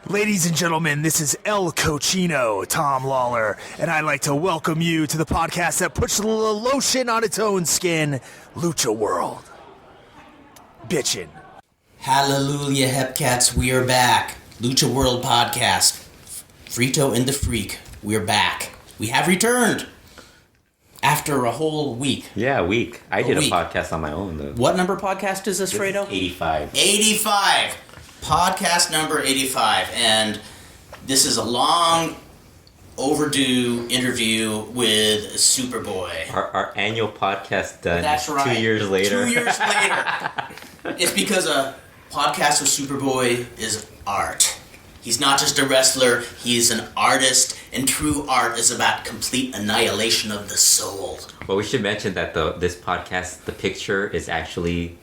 Ladies and gentlemen, this is El Cochino, Tom Lawler, and I'd like to welcome you to the podcast that puts a little lotion on its own skin, LuchaWorld. Bitchin'. Hallelujah, Hepcats, we are back. LuchaWorld Podcast. Frito and the Freak, we're back. We have returned after a whole week. Yeah, a week. I did a podcast on my own, though. What number podcast is this, Fredo? 85. 85! Podcast number 85. And this is a long overdue interview with Superboy. Our annual podcast done. That's right. 2 years later. 2 years later. It's because a podcast with Superboy is art. He's not just a wrestler, he's an artist, and true art is about complete annihilation of the soul. Well, we should mention that this podcast, the picture is actually...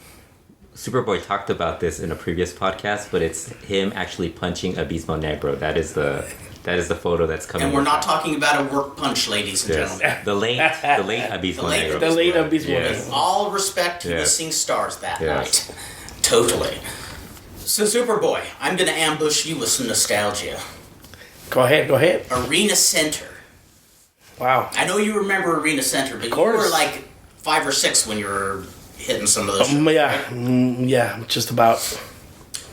Superboy talked about this in a previous podcast, but it's him actually punching Abismo Negro. That is the photo that's coming. And we're not talking about a work punch, ladies and gentlemen. The late Abismo Negro. The late Abismo Negro. With all respect to missing stars that night. Totally. So, Superboy, I'm going to ambush you with some nostalgia. Go ahead. Arena Center. Wow. I know you remember Arena Center, but you were like 5 or 6 when you were hitting some of those shows, yeah, just about.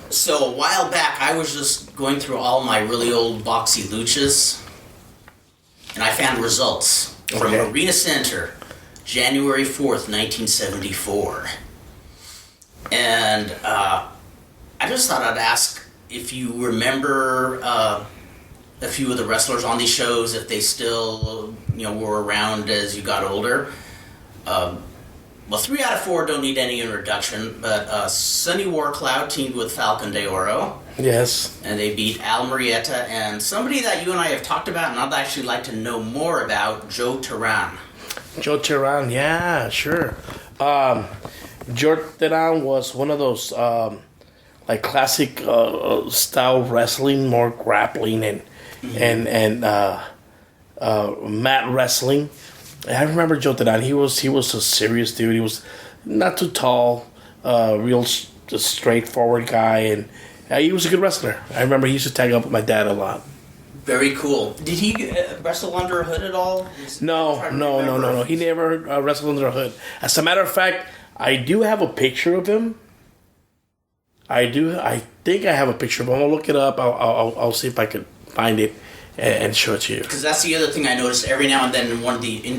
So, a while back, I was just going through all my really old boxy luchas, and I found results from Arena Center, January 4th, 1974. And I just thought I'd ask if you remember a few of the wrestlers on these shows, if they still, were around as you got older. Well, 3 out of 4 don't need any introduction, but Sonny Warcloud teamed with Falcon de Oro. Yes. And they beat Al Marietta and somebody that you and I have talked about, and I'd actually like to know more about, Joe Teran. Joe Teran, yeah, sure. Joe Teran was one of those classic style wrestling, more grappling and mat wrestling. I remember Joe Teran. He was a serious dude. He was not too tall, real straightforward guy, and he was a good wrestler. I remember he used to tag up with my dad a lot. Very cool. Did he wrestle under a hood at all? No. He never wrestled under a hood. As a matter of fact, I do have a picture of him. I think I have a picture of him. I'll look it up. I'll see if I can find it and show it to you. Because that's the other thing I noticed. Every now and then in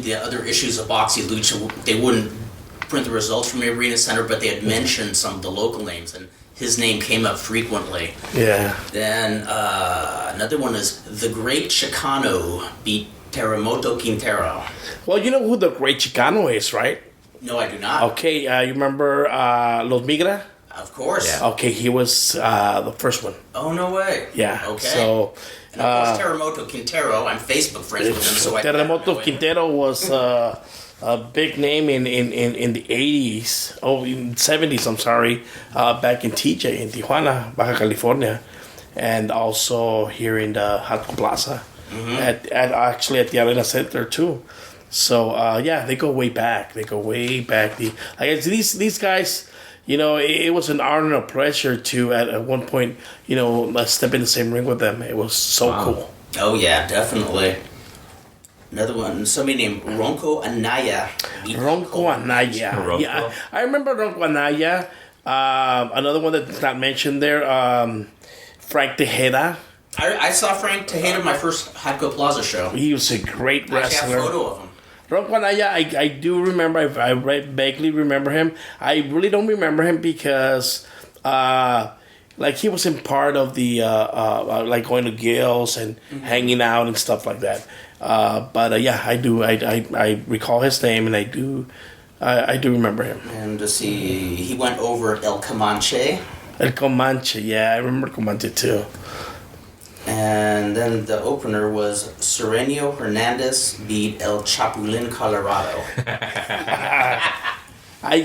the other issues of Boxy Lucha, they wouldn't print the results from the Arena Center, but they had mentioned some of the local names, and his name came up frequently. Yeah. Then another one is The Great Chicano beat Terremoto Quintero. Well, you know who the Great Chicano is, right? No, I do not. Okay, you remember Los Migra? Of course. Yeah. Okay, he was the first one. Oh, no way. Yeah. Okay. So, and of course, Terremoto Quintero, I'm Facebook friends with him, so Terremoto Quintero was a big name in the 80s, in 70s, I'm sorry, back in TJ, in Tijuana, Baja California, and also here in the Hatco Plaza, actually at the Arena Center too. So, they go way back. These guys... it was an honor and a pleasure to, at one point, step in the same ring with them. It was so cool. Oh, yeah, definitely. Another one, somebody named Ronco Anaya. Ronco Anaya. Yeah, I remember Ronco Anaya. Another one that's not mentioned there, Frank Tejeda. I saw Frank Tejeda my first Hatco Plaza show. He was a great wrestler. I have a photo of him. Ronco Anaya, I do remember. I vaguely remember him. I really don't remember him because, he was in part of the going to Gil's and hanging out and stuff like that. I do. I recall his name, and I do remember him. And to see, he went over El Comanche. El Comanche, yeah, I remember Comanche too. And then the opener was Sereno Hernandez beat El Chapulín Colorado. I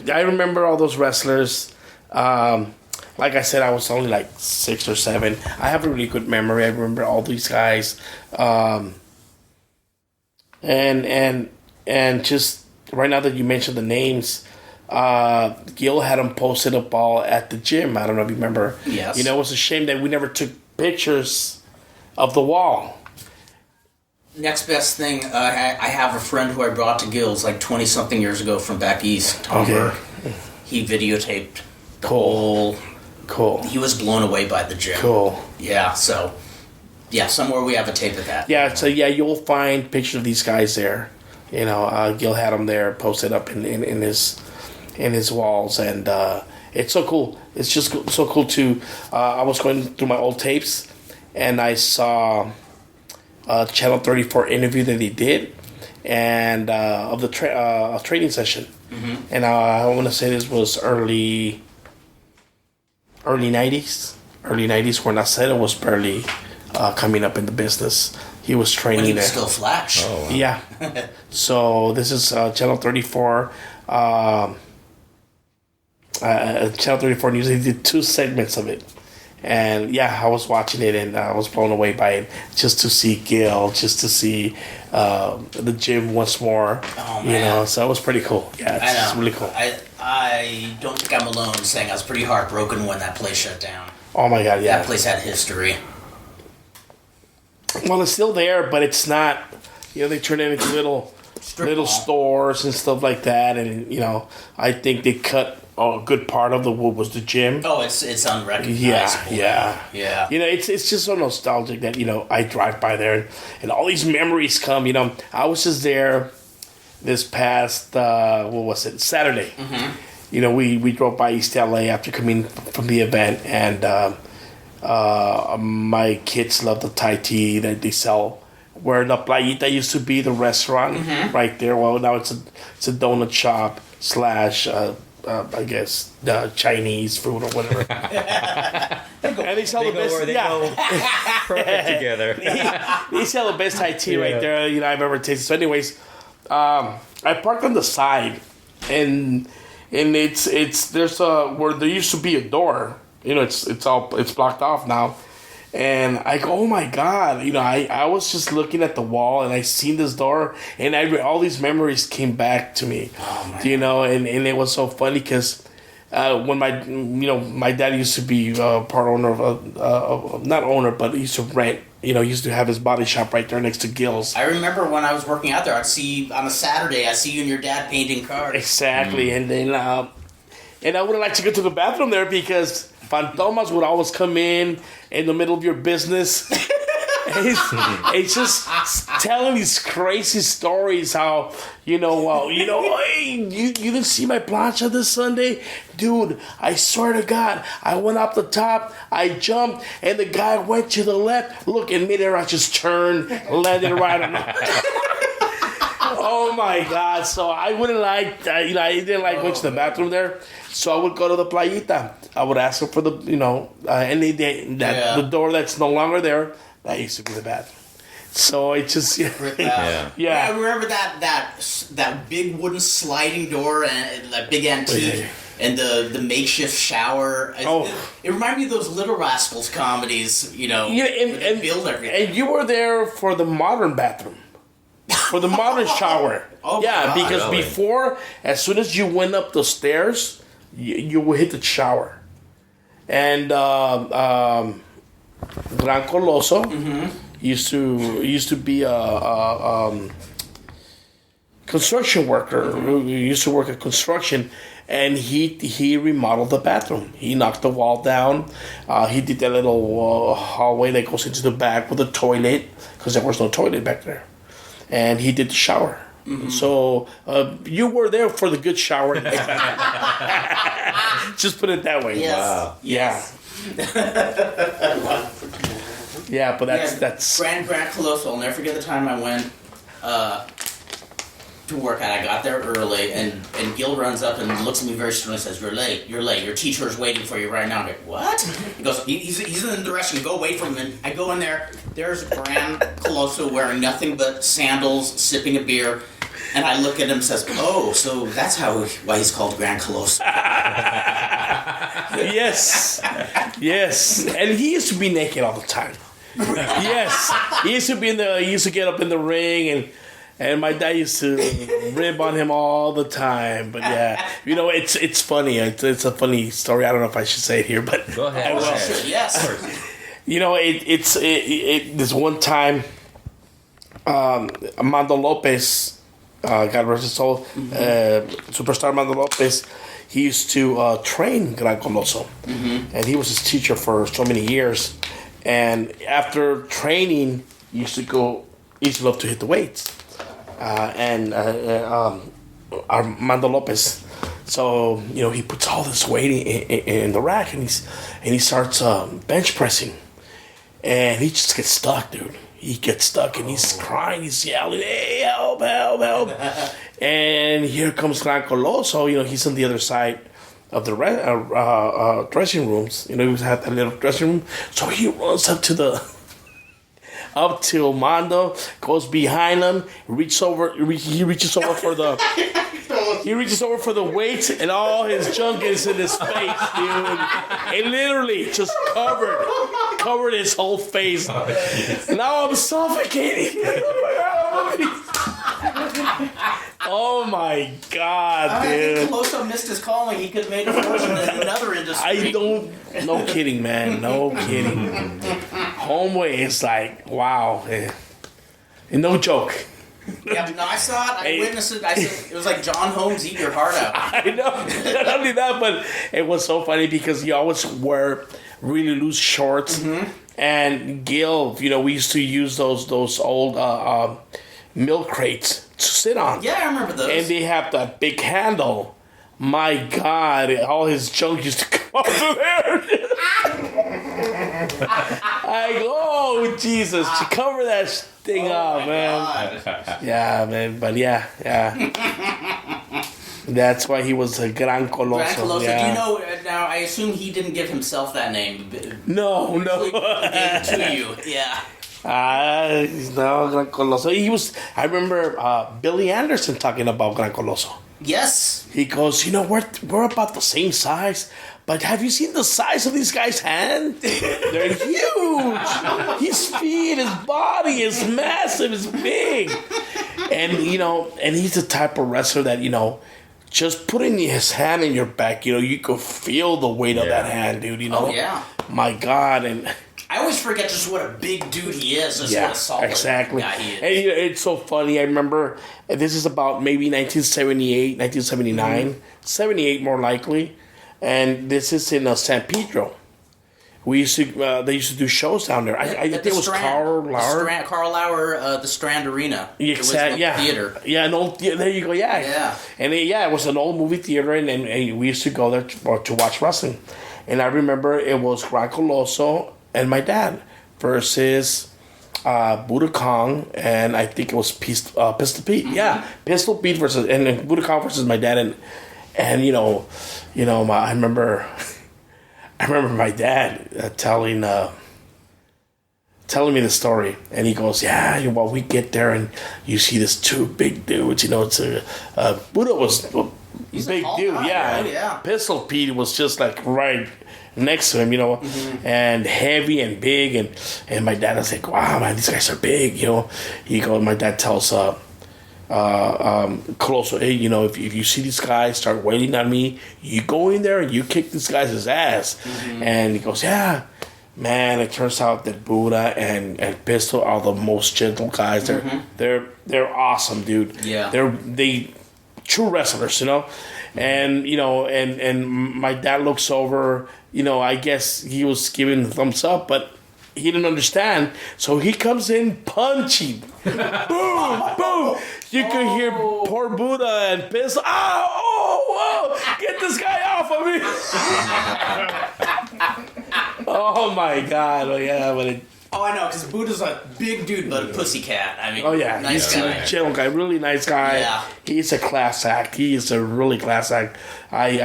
remember all those wrestlers. Like I said, I was only like 6 or 7. I have a really good memory. I remember all these guys. And just right now that you mentioned the names, Gil had them posted up all at the gym. I don't know if you remember. Yes. You know, it was a shame that we never took pictures of the wall. Next best thing, I have a friend who I brought to Gil's like 20-something years ago from back east, Tom Burke. He videotaped the whole... Cool. He was blown away by the gym. Cool. Yeah, so... Yeah, somewhere we have a tape of that. Yeah, so you'll find pictures of these guys there. You know, Gil had them there posted up in his walls, and it's so cool. It's just so cool too. I was going through my old tapes, and I saw a Channel 34 interview that he did, and of the training session. Mm-hmm. And I want to say this was early 90s, when Nacedo was barely coming up in the business. He was training when he was there. still Flash. Oh, wow. Yeah. So this is Channel 34. Channel 34 News. They did 2 segments of it. And yeah, I was watching it and I was blown away by it. Just to see Gil, just to see the gym once more. Oh, man. You know, so it was pretty cool. Yeah, it's really cool. I don't think I'm alone saying I was pretty heartbroken when that place shut down. Oh my God, yeah. That place had history. Well, it's still there, but it's not. You know, they turn it into little stores and stuff like that, and you know, I think they cut a good part of the wood was the gym. Oh, it's unrecognizable. Yeah. You know, it's just so nostalgic that you know I drive by there and all these memories come. You know, I was just there this past Saturday. Mm-hmm. You know, we drove by East LA after coming from the event, and my kids love the Thai tea that they sell where the Playita used to be, the restaurant right there. Well, now it's a donut shop / I guess Chinese food or whatever. And they sell the best. Perfect together. They sell the best Thai tea right there. You know, I've ever tasted. So, anyways, I parked on the side, and there's where there used to be a door. You know, it's blocked off now. And I go, oh my God, you know, I was just looking at the wall and I seen this door and all these memories came back to me, you know, and it was so funny because when my dad used to be part owner of, not owner, but he used to rent, you know, he used to have his body shop right there next to Gil's. I remember when I was working out there, I'd see on a Saturday, I see you and your dad painting cars. Exactly. And then, and I would have liked to go to the bathroom there because Fantomas would always come in the middle of your business. And he's just telling these crazy stories how, hey, you didn't see my plancha this Sunday? Dude, I swear to God, I went up the top, I jumped, and the guy went to the left. Look, in midair, I just turned, landed right on Oh my God! So I wouldn't like, I didn't like going to the bathroom there. So I would go to the Playita. I would ask them for the, and the door that's no longer there. That used to be the bathroom. So it just Yeah. I remember that big wooden sliding door and that big antique and the makeshift shower. It reminded me of those Little Rascals comedies. And build everything. And you were there for the modern bathroom. For the modern shower. Because before, as soon as you went up the stairs, you would hit the shower. And Gran Coloso used to be a construction worker who used to work at construction, and he remodeled the bathroom. He knocked the wall down. He did that little hallway that goes into the back with a toilet because there was no toilet back there. And he did the shower. Mm-hmm. So you were there for the good shower. Just put it that way. Yes. Wow. Yes. Yeah, but that's Gran Coloso. I'll never forget the time I went to work out. I got there early, and Gil runs up and looks at me very sternly and says, "You're late. You're late. Your teacher is waiting for you right now." I'm like, "What?" He goes, "He's in the direction. Go wait for him." And I go in there. There's Gran Coloso wearing nothing but sandals, sipping a beer. And I look at him and says, "Oh, so that's why he's called Gran Coloso." Yes. And he used to be naked all the time. Yes. He used to get up in the ring And my dad used to rib on him all the time. But yeah, it's funny. It's a funny story. I don't know if I should say it here, but Go ahead. I will. Yes. This one time, Armando Lopez, God rest his soul, superstar Armando Lopez, he used to train Gran Coloso. And he was his teacher for so many years. And after training, he used to love to hit the weights. Armando Lopez. So, he puts all this weight in the rack and he starts bench pressing. And he just gets stuck, dude. He gets stuck and he's crying, he's yelling, "Hey, help, help, help." And here comes Gran Coloso. He's on the other side of the dressing rooms. He had that little dressing room. So he runs up to Armando, goes behind him, he reaches over for the weights, and all his junk is in his face, dude. It literally just covered his whole face. Now I'm suffocating. Oh my God, dude. I think Coloso missed his calling. He could have made a fortune in another industry. No kidding, man. No kidding. Homeboy is like, wow. And no joke. Yeah, no, I saw it. I witnessed it. It was like John Holmes, eat your heart out. I know. Not only that, but it was so funny because he always wear really loose shorts. And Gil, we used to use those old milk crates to sit on. Yeah, I remember those. And they have that big handle. My God, all his junk used to come off of there. Oh, Jesus. To cover that thing up, man. God. Yeah, man. But yeah. That's why he was a Gran Coloso. Gran Coloso. Yeah. Do you know, now I assume he didn't give himself that name. No. He gave it to you. Yeah. No, Gran Coloso. I remember Billy Anderson talking about Gran Coloso. Yes. He goes, we're about the same size, but have you seen the size of these guys' hands? They're huge. His feet, his body is massive, it's big. And, and he's the type of wrestler that, just putting his hand in your back, you could feel the weight of that hand, dude, Oh, yeah. My God, and... I always forget just what a big dude he is. Just what a solid exactly. guy he is. And it's so funny. I remember this is about maybe 1978, 1979, 78 more likely, and this is in San Pedro. They used to do shows down there. I think it was Carl Lauer. Carl Lauer, the Strand Arena. Exactly. Yeah. Theater. Yeah, there you go. Yeah. Yeah. And it was an old movie theater, and we used to go there to watch wrestling. And I remember it was Gran Coloso and my dad versus Buddha Kong, and I think it was Pistol Pete. Mm-hmm. Yeah, Pistol Pete versus and Buddha Kong versus my dad, and I remember my dad telling me the story, and he goes, "Yeah, well, we get there and you see this two big dudes. It's Buddha was a big dude, guy, yeah. Pistol Pete was just like right next to him, and heavy and big, and my dad was like, "Wow, man, these guys are big." He goes, my dad tells Coloso, "Hey, if you see these guys start waiting on me, you go in there and you kick this guy's ass." And he goes, "Yeah." Man, it turns out that Buddha and Pistol are the most gentle guys. They're awesome, dude. Yeah. They true wrestlers, And and my dad looks over, I guess he was giving the thumbs up, but he didn't understand. So he comes in punching. Boom, boom. You could hear poor Buddha and Pistol. Oh, get this guy off of me. Oh my God. Oh yeah, but I know, because Buddha's a big dude, but a pussycat. I mean, nice guy. He's a chill guy, really nice guy. Yeah. He's a class act. He is a really class act. We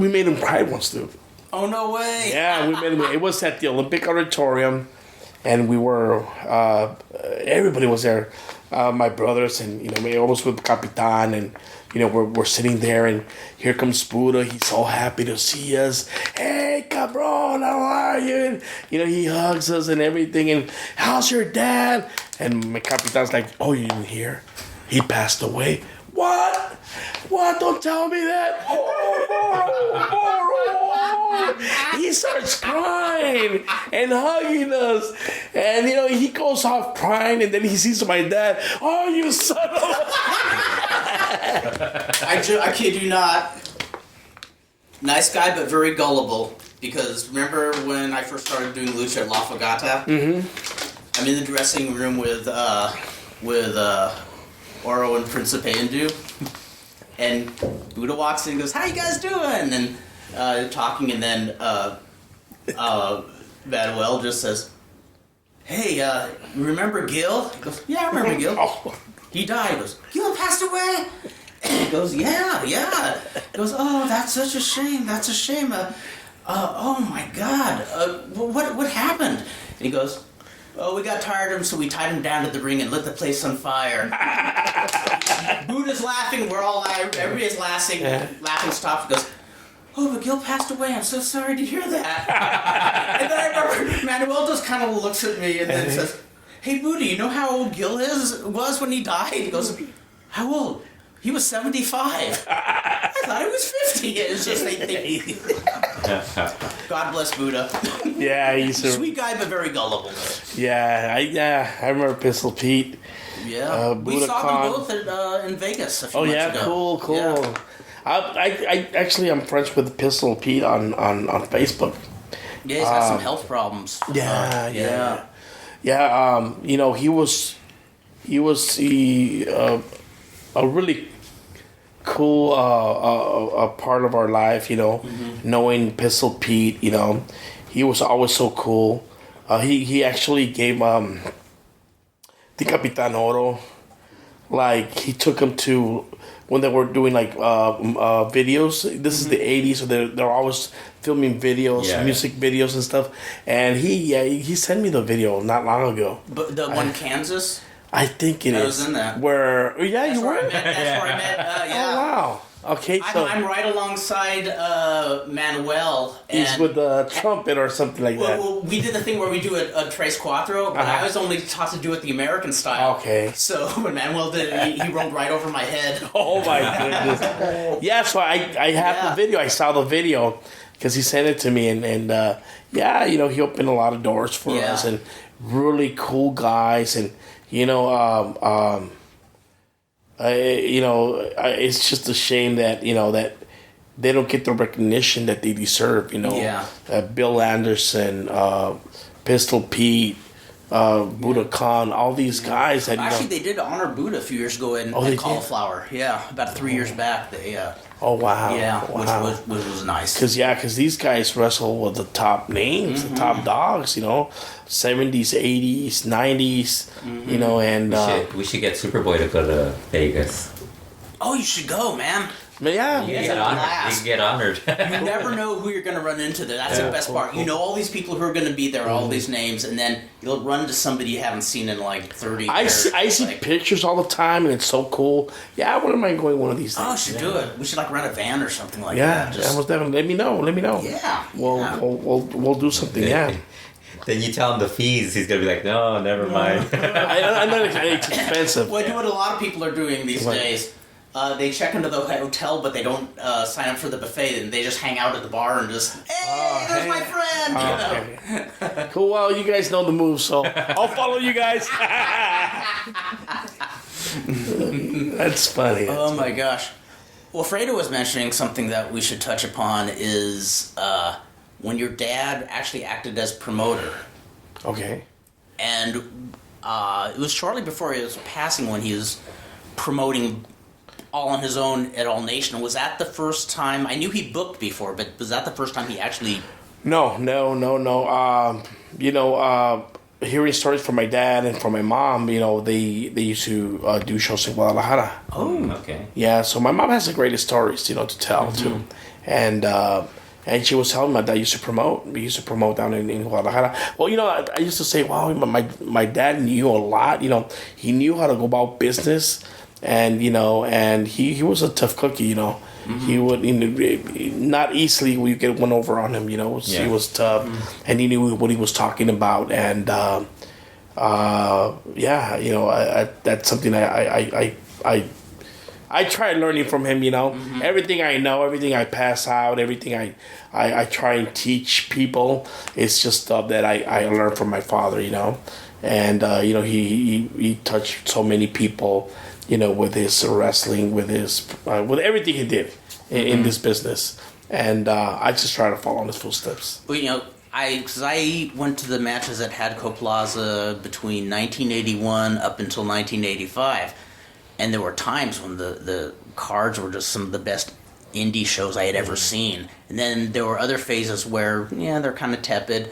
made him cry once, dude. Oh, no way. Yeah, we made him. It was at the Olympic Auditorium, and we were, everybody was there. My brothers, and, I was with Capitan, and, we're sitting there, and here comes Buddha. He's so happy to see us. "Hey, cabron, how are you?" and he hugs us and everything. And how's your dad? And my Capitan's like, oh, you didn't hear? He passed away. What? Don't tell me that. Moro. He starts crying and hugging us. And, he goes off crying. And then he sees my dad. Oh, you son of a... I kid you not. Nice guy, but very gullible. Because remember when I first started doing Lucha at La Fogata? Mm-hmm. I'm in the dressing room with Oro and Principe Indu. And Buddha walks in and goes, how you guys doing? And talking, and then Manuel just says, hey, you remember Gil? He goes, yeah, I remember Gil. He died. He goes, Gil passed away? And he goes, yeah. He goes, oh, that's such a shame. That's a shame. Oh, my God. What happened? And he goes, oh, we got tired of him, so we tied him down to the ring and lit the place on fire. Buddha's laughing. We're all laughing. Everybody's laughing. Laughing stops. He goes, oh, but Gil passed away. I'm so sorry to hear that. And then I remember Manuel just kind of looks at me and then says, hey, Buddha, you know how old Gil was when he died? He goes, how old? He was 75. I thought he was 50. It's just God bless Buddha. Yeah, he's a sweet guy, but very gullible. Yeah, I remember Pistol Pete. Yeah, we saw Khan. them both in Vegas a few months ago. Cool. Yeah. I actually I'm friends with Pistol Pete on Facebook. Yeah, he's got some health problems. Yeah. He was a really cool a part of our life, knowing Pistol Pete, he was always so cool. He actually gave the Capitan Oro, like he took him to when they were doing like videos. This is the 80s, so they're always filming videos, music videos and stuff. And he sent me the video not long ago. But the one in Kansas? I think it is. I was in that. Where? Yeah, that's you were. That's where I met. Yeah. Oh wow. Okay, so I'm right alongside Manuel. And he's with the trumpet or something like that. Well, we did the thing where we do a tres cuatro, but I was only taught to do it the American style. Okay. So when Manuel did it, he rolled right over my head. Oh my goodness. Yeah, so I have the video. I saw the video because he sent it to me, and he opened a lot of doors for us, and really cool guys, and it's just a shame that that they don't get the recognition that they deserve. Bill Anderson, Pistol Pete, Buddha Khan, all these guys that actually they did honor Buddha a few years ago in Cauliflower. Yeah, about 3 years back. They oh wow! Yeah, wow. Which was nice. Because these guys wrestle with the top names, the top dogs. 70s, 80s, 90s. And we should get Superboy to go to Vegas. Oh, you should go, man. Yeah, you can get honored. You never know who you're going to run into there. That's the best part. You know all these people who are going to be there, all these names, and then you'll run into somebody you haven't seen in like 30 years. I see pictures all the time, and it's so cool. Yeah, I wouldn't mind going one of these days. Oh, should do it. We should like rent a van or something like that. Yeah, most definitely. Let me know. Yeah. We'll do something. Yeah. Then you tell him the fees. He's gonna be like, no, never mind. I know it's expensive. Well, I do what a lot of people are doing these days. They check into the hotel, but they don't sign up for the buffet, and they just hang out at the bar and just, hey, there's my friend. Okay. Cool. Well, you guys know the moves, so I'll follow you guys. That's funny. Oh my gosh. Well, Fredo was mentioning something that we should touch upon is when your dad actually acted as promoter. Okay. And it was shortly before his passing when he was promoting all on his own at All Nation. Was that the first time? I knew he booked before, but was that the first time he actually... No. Hearing stories from my dad and from my mom, they used to do shows in Guadalajara. Oh, okay. Yeah, so my mom has the greatest stories, to tell, too. And she was telling me my dad used to promote. We used to promote down in Guadalajara. Well, I used to say, wow, my dad knew a lot. He knew how to go about business. And, and he was a tough cookie, He would, not easily we get one over on him. He was tough, and he knew what he was talking about. And that's something I try learning from him. Everything I know, everything I pass out, everything I try and teach people. It's just stuff that I learned from my father. And he touched so many people. With his wrestling, with everything he did in this business, and I just try to follow in his footsteps. Well, because I went to the matches at Hadco Plaza between 1981 up until 1985, and there were times when the cards were just some of the best indie shows I had ever seen, and then there were other phases where they're kind of tepid.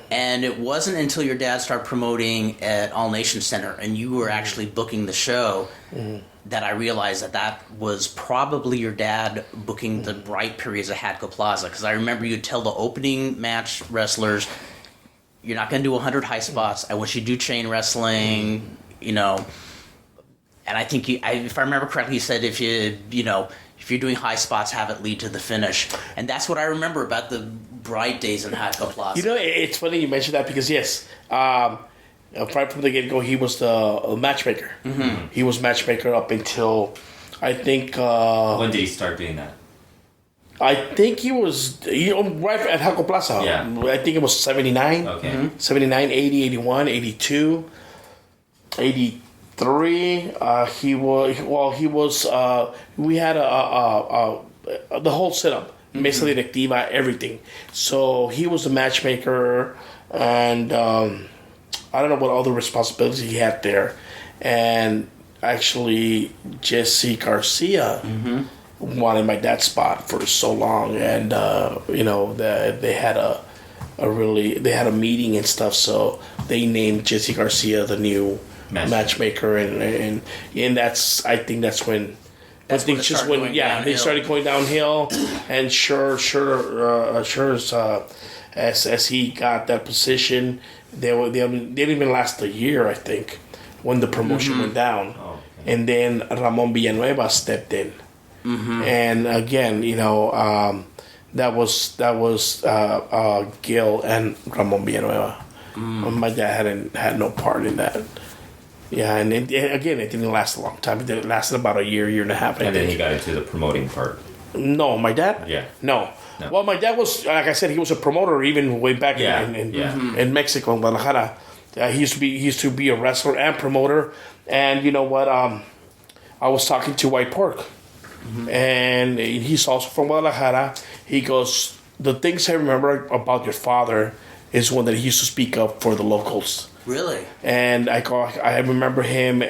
And it wasn't until your dad started promoting at All Nation Center and you were actually booking the show that I realized that was probably your dad booking the bright periods of Hadco Plaza. Because I remember you'd tell the opening match wrestlers, you're not going to do 100 high spots. I want you to do chain wrestling, And I think, if I remember correctly, you said if you're doing high spots, have it lead to the finish. And that's what I remember about the bright days in Hadco Plaza. It's funny you mentioned that because, yes, right from the get-go, he was the matchmaker. Mm-hmm. He was matchmaker up until, I think... when did he start doing that? I think he was right at Hadco Plaza. Yeah. I think it was 79. Okay. Mm-hmm. 79, 80, 81, 82, 83. We had the whole setup. Basically, directiva, everything. So he was the matchmaker, and I don't know what other responsibilities he had there. And actually, Jesse Garcia wanted my dad's spot for so long, and they had a meeting and stuff. So they named Jesse Garcia the new matchmaker, and I think that's when. That's when they started going downhill, and sure as he got that position, they didn't even last a year, I think, when the promotion went down, and then Ramon Villanueva stepped in, and again, that was Gil and Ramon Villanueva. My dad had no part in that. Yeah, and it didn't last a long time. It lasted about a year and a half. And then he got into the promoting part. No, my dad? Yeah. No. Well, my dad was, like I said, he was a promoter even way back in Mexico, in Guadalajara. He used to be a wrestler and promoter. And you know what? I was talking to White Pork. And he's also from Guadalajara. He goes, the things I remember about your father is one that he used to speak up for the locals. Really? And I remember him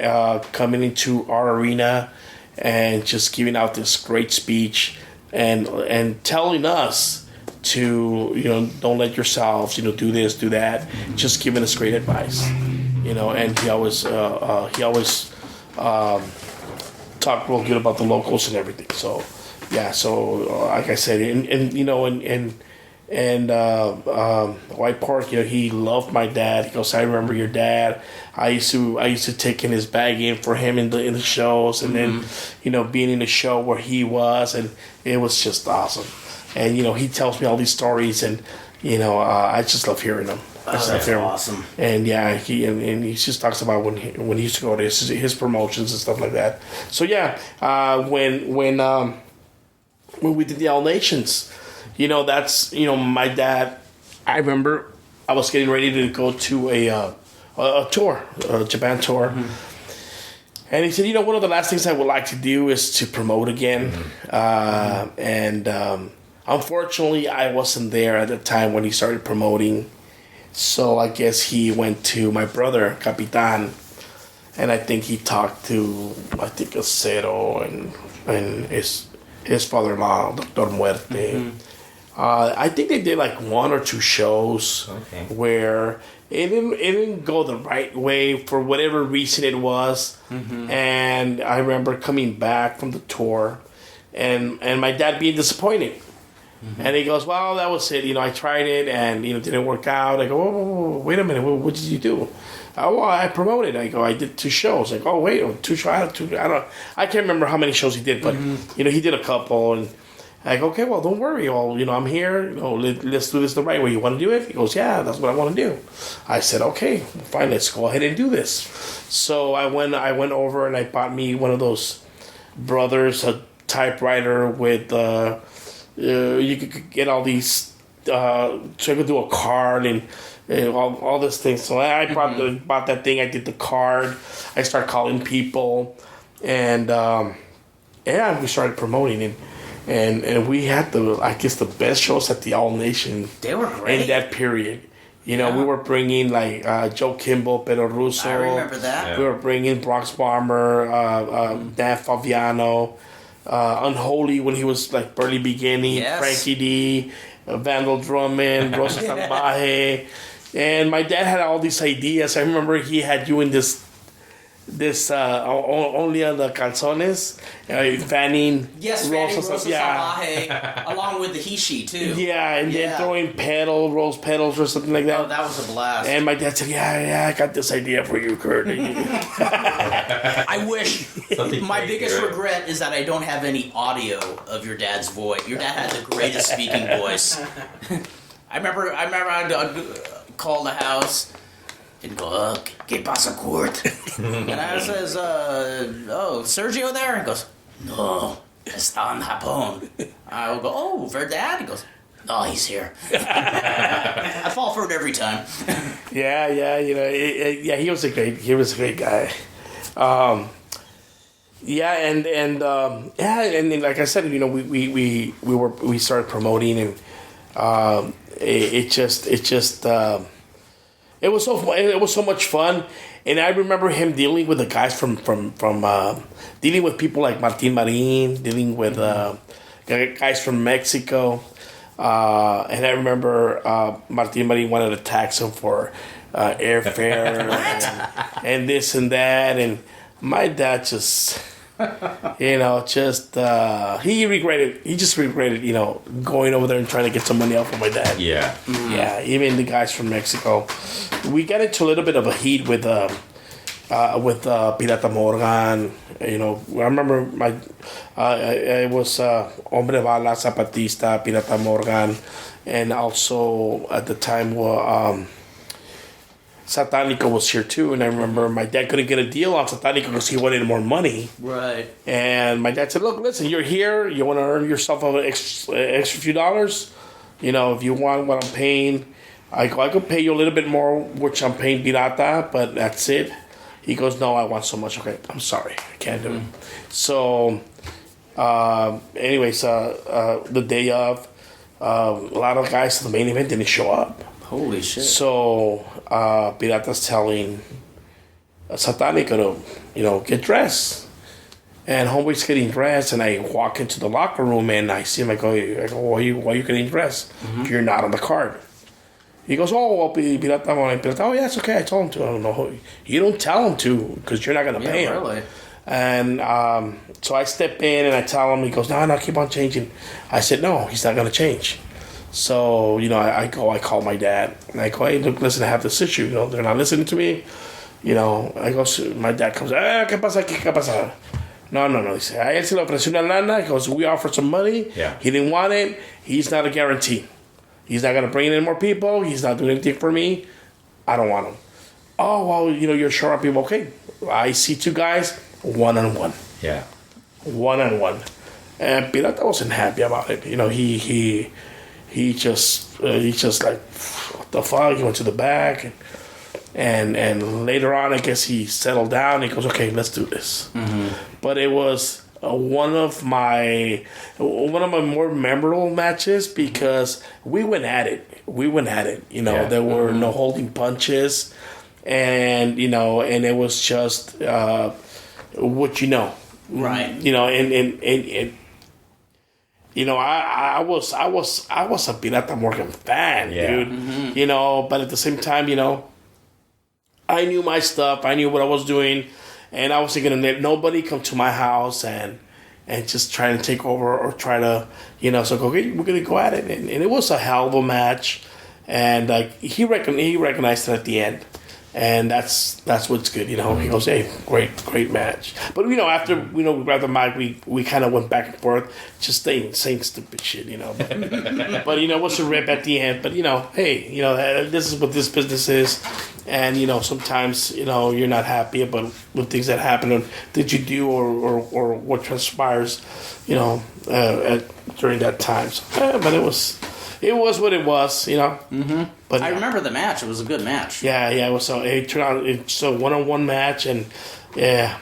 coming into our arena and just giving out this great speech and telling us to, don't let yourselves, do this, do that, just giving us great advice, and he always talked real good about the locals and everything. So, yeah, like I said, and White Park, he loved my dad. He goes, I remember your dad. I used to take in his bag in for him in the shows, and then being in the show where he was, and it was just awesome. And he tells me all these stories, and I just love hearing them. That's awesome. And yeah, he just talks about when he used to go to his promotions and stuff like that. So yeah, when we did the All Nations. That's, my dad, I remember I was getting ready to go to a tour, a Japan tour. And he said, one of the last things I would like to do is to promote again. And unfortunately, I wasn't there at the time when he started promoting. So I guess he went to my brother, Capitan. And I think he talked to, Acero and his father-in-law, Dr. Muerte. I think they did like one or two shows where it didn't go the right way for whatever reason it was. And I remember coming back from the tour and my dad being disappointed Mm-hmm. And he goes, well, that was it. I tried it and, it didn't work out. I go, whoa, wait a minute. What did you do? Oh, well, I promoted. I go, I did 2 shows. I go, oh, wait, 2 shows. I can't remember how many shows he did, but, he did a couple. And I go, okay, well, don't worry. Well, I'm here. Let's do this the right way. You want to do it? He goes, yeah, that's what I want to do. I said, okay, fine, let's go ahead and do this. So I went over and I bought me one of those Brothers, a typewriter with, you could get all these, so I could do a card and all this thing. So I bought that thing. I did the card. I started calling people, and we started promoting it. And we had the best shows at the All Nation. They were great in that period. We were bringing Joe Kimball, Pedro Russo. I remember that. Yeah. We were bringing Bronx Bomber, Dan Fabiano, Unholy when he was barely beginning, yes. Frankie D, Vandal Drummond, Rosa Salvaje. And my dad had all these ideas. I remember he had you in this only on the calzones, fanning. Yes, fanning Rosa Salvaje, along with the Hishi too. Yeah, and then throwing rose petals or something like that. Oh, that was a blast. And my dad said, yeah, I got this idea for you, Kurt. I wish. My biggest right? regret is that I don't have any audio of your dad's voice. Your dad had the greatest speaking voice. I remember I'd call the house and go, ¿Qué pasa, Kurt? And I says, Sergio there? And he goes, no, está en Japón. I will go, oh, Verdad? He goes, no, he's here. I fall for it every time. Yeah, he was a great guy. And like I said, we started promoting, and it was so much fun. And I remember him dealing with the guys from dealing with people like Martin Marin, dealing with guys from Mexico. And I remember Martin Marin wanted to tax him for airfare and this and that. And my dad just, he just regretted, going over there and trying to get some money out for my dad. Yeah. Mm. Yeah, even the guys from Mexico. We got into a little bit of a heat with Pirata Morgan. I remember I was Hombre Bala, Zapatista, Pirata Morgan, and also at the time Satanico was here too. And I remember my dad couldn't get a deal on Satanico because he wanted more money. Right. And my dad said, look, listen, you're here. You want to earn yourself an extra few dollars? If you want what I'm paying, I could pay you a little bit more, which I'm paying Pirata, but that's it. He goes, no, I want so much. Okay, I'm sorry. I can't do it. So, anyways, the day of, a lot of guys to the main event didn't show up. Holy shit. So, Pirata's telling Satanico to, get dressed. And homeboy's getting dressed, and I walk into the locker room, and I see him. I go, why are you getting dressed? Mm-hmm. You're not on the card. He goes, Pirata, oh, yeah, it's okay. I told him to. I don't know. You don't tell him to, because you're not going to pay him. Really? And so I step in, and I tell him. He goes, no, keep on changing. I said, no, he's not going to change. So, I call my dad. And I go, hey, look, listen, I have this issue. They're not listening to me. I go, my dad comes, ¿qué pasa? No. He said, a él se le ofreció una lana. He goes, we offered some money. Yeah. He didn't want it. He's not a guarantee. He's not going to bring in more people. He's not doing anything for me. I don't want him. Oh, well, you're short on people. Okay. I see 2 guys, one-on-one. Yeah. One-on-one. And Pirata wasn't happy about it. He just like, what the fuck? He went to the back. And later on, I guess he settled down. He goes, okay, let's do this. Mm-hmm. But it was one of my more memorable matches because we went at it. There were no holding punches, and and it was just what right. I was a Pirata Morgan fan, dude. Mm-hmm. But at the same time, I knew my stuff. I knew what I was doing. And I wasn't going to let nobody come to my house and, and just trying to take over or try to, so okay, we're going to go at it. And it was a hell of a match. And he recognized it at the end. And that's what's good, He goes, hey, great match. But after we grabbed the mic, we kind of went back and forth, just saying stupid shit, But it was a rip at the end. But hey, this is what this business is, and sometimes you're not happy about with things that happen or did you do or what transpires, during that time. So, but it was what it was, Mm-hmm. But I remember the match. It was a good match. Yeah. It was it turned out it's a 1-on-1 match, and I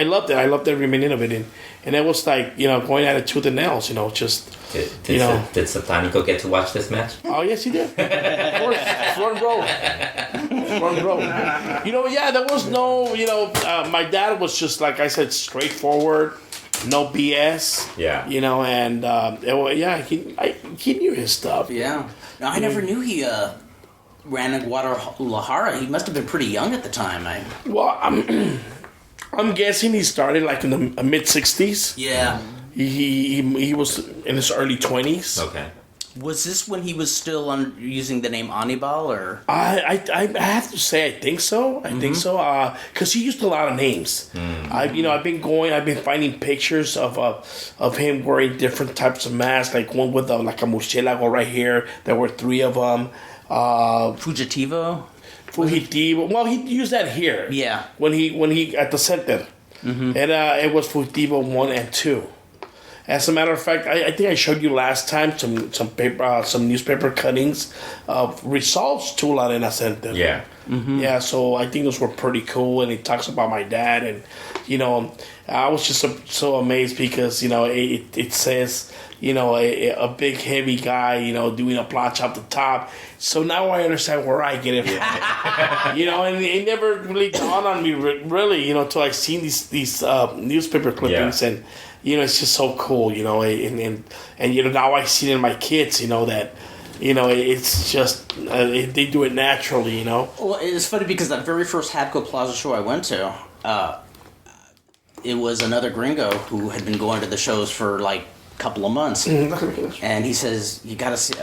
loved it. I loved every minute of it, and it was like going at it tooth and nails. Just did Satanico get to watch this match? Oh yes, he did. Of course, front row. There was no. My dad was just like I said, straightforward. No BS. Yeah. And he knew his stuff. Yeah. No, I never knew he ran in Guadalajara. He must have been pretty young at the time. Well, I'm guessing he started like in the mid '60s. Yeah. He was in his early 20s. Okay. Was this when he was still using the name Anibal, or? I have to say I think so. Because he used a lot of names. I've been finding pictures of him wearing different types of masks, like one with like a murcielago right here. There were 3 of them. Fugitivo. Well, he used that here. Yeah. When he at the center, and it was Fugitivo 1 and 2. As a matter of fact, I think I showed you last time some paper, some newspaper cuttings of results to La Arena Center. Yeah. Mm-hmm. Yeah, so I think those were pretty cool, and it talks about my dad, and I was just so amazed because it says a big heavy guy doing a plancha up the top. So now I understand where I get it from. And it never really dawned on me really till I seen these newspaper clippings and. It's just so cool, and now I see it in my kids, that, it's just, they do it naturally, Well, it's funny because that very first Hadco Plaza show I went to, it was another gringo who had been going to the shows for like a couple of months. And he says, you gotta see,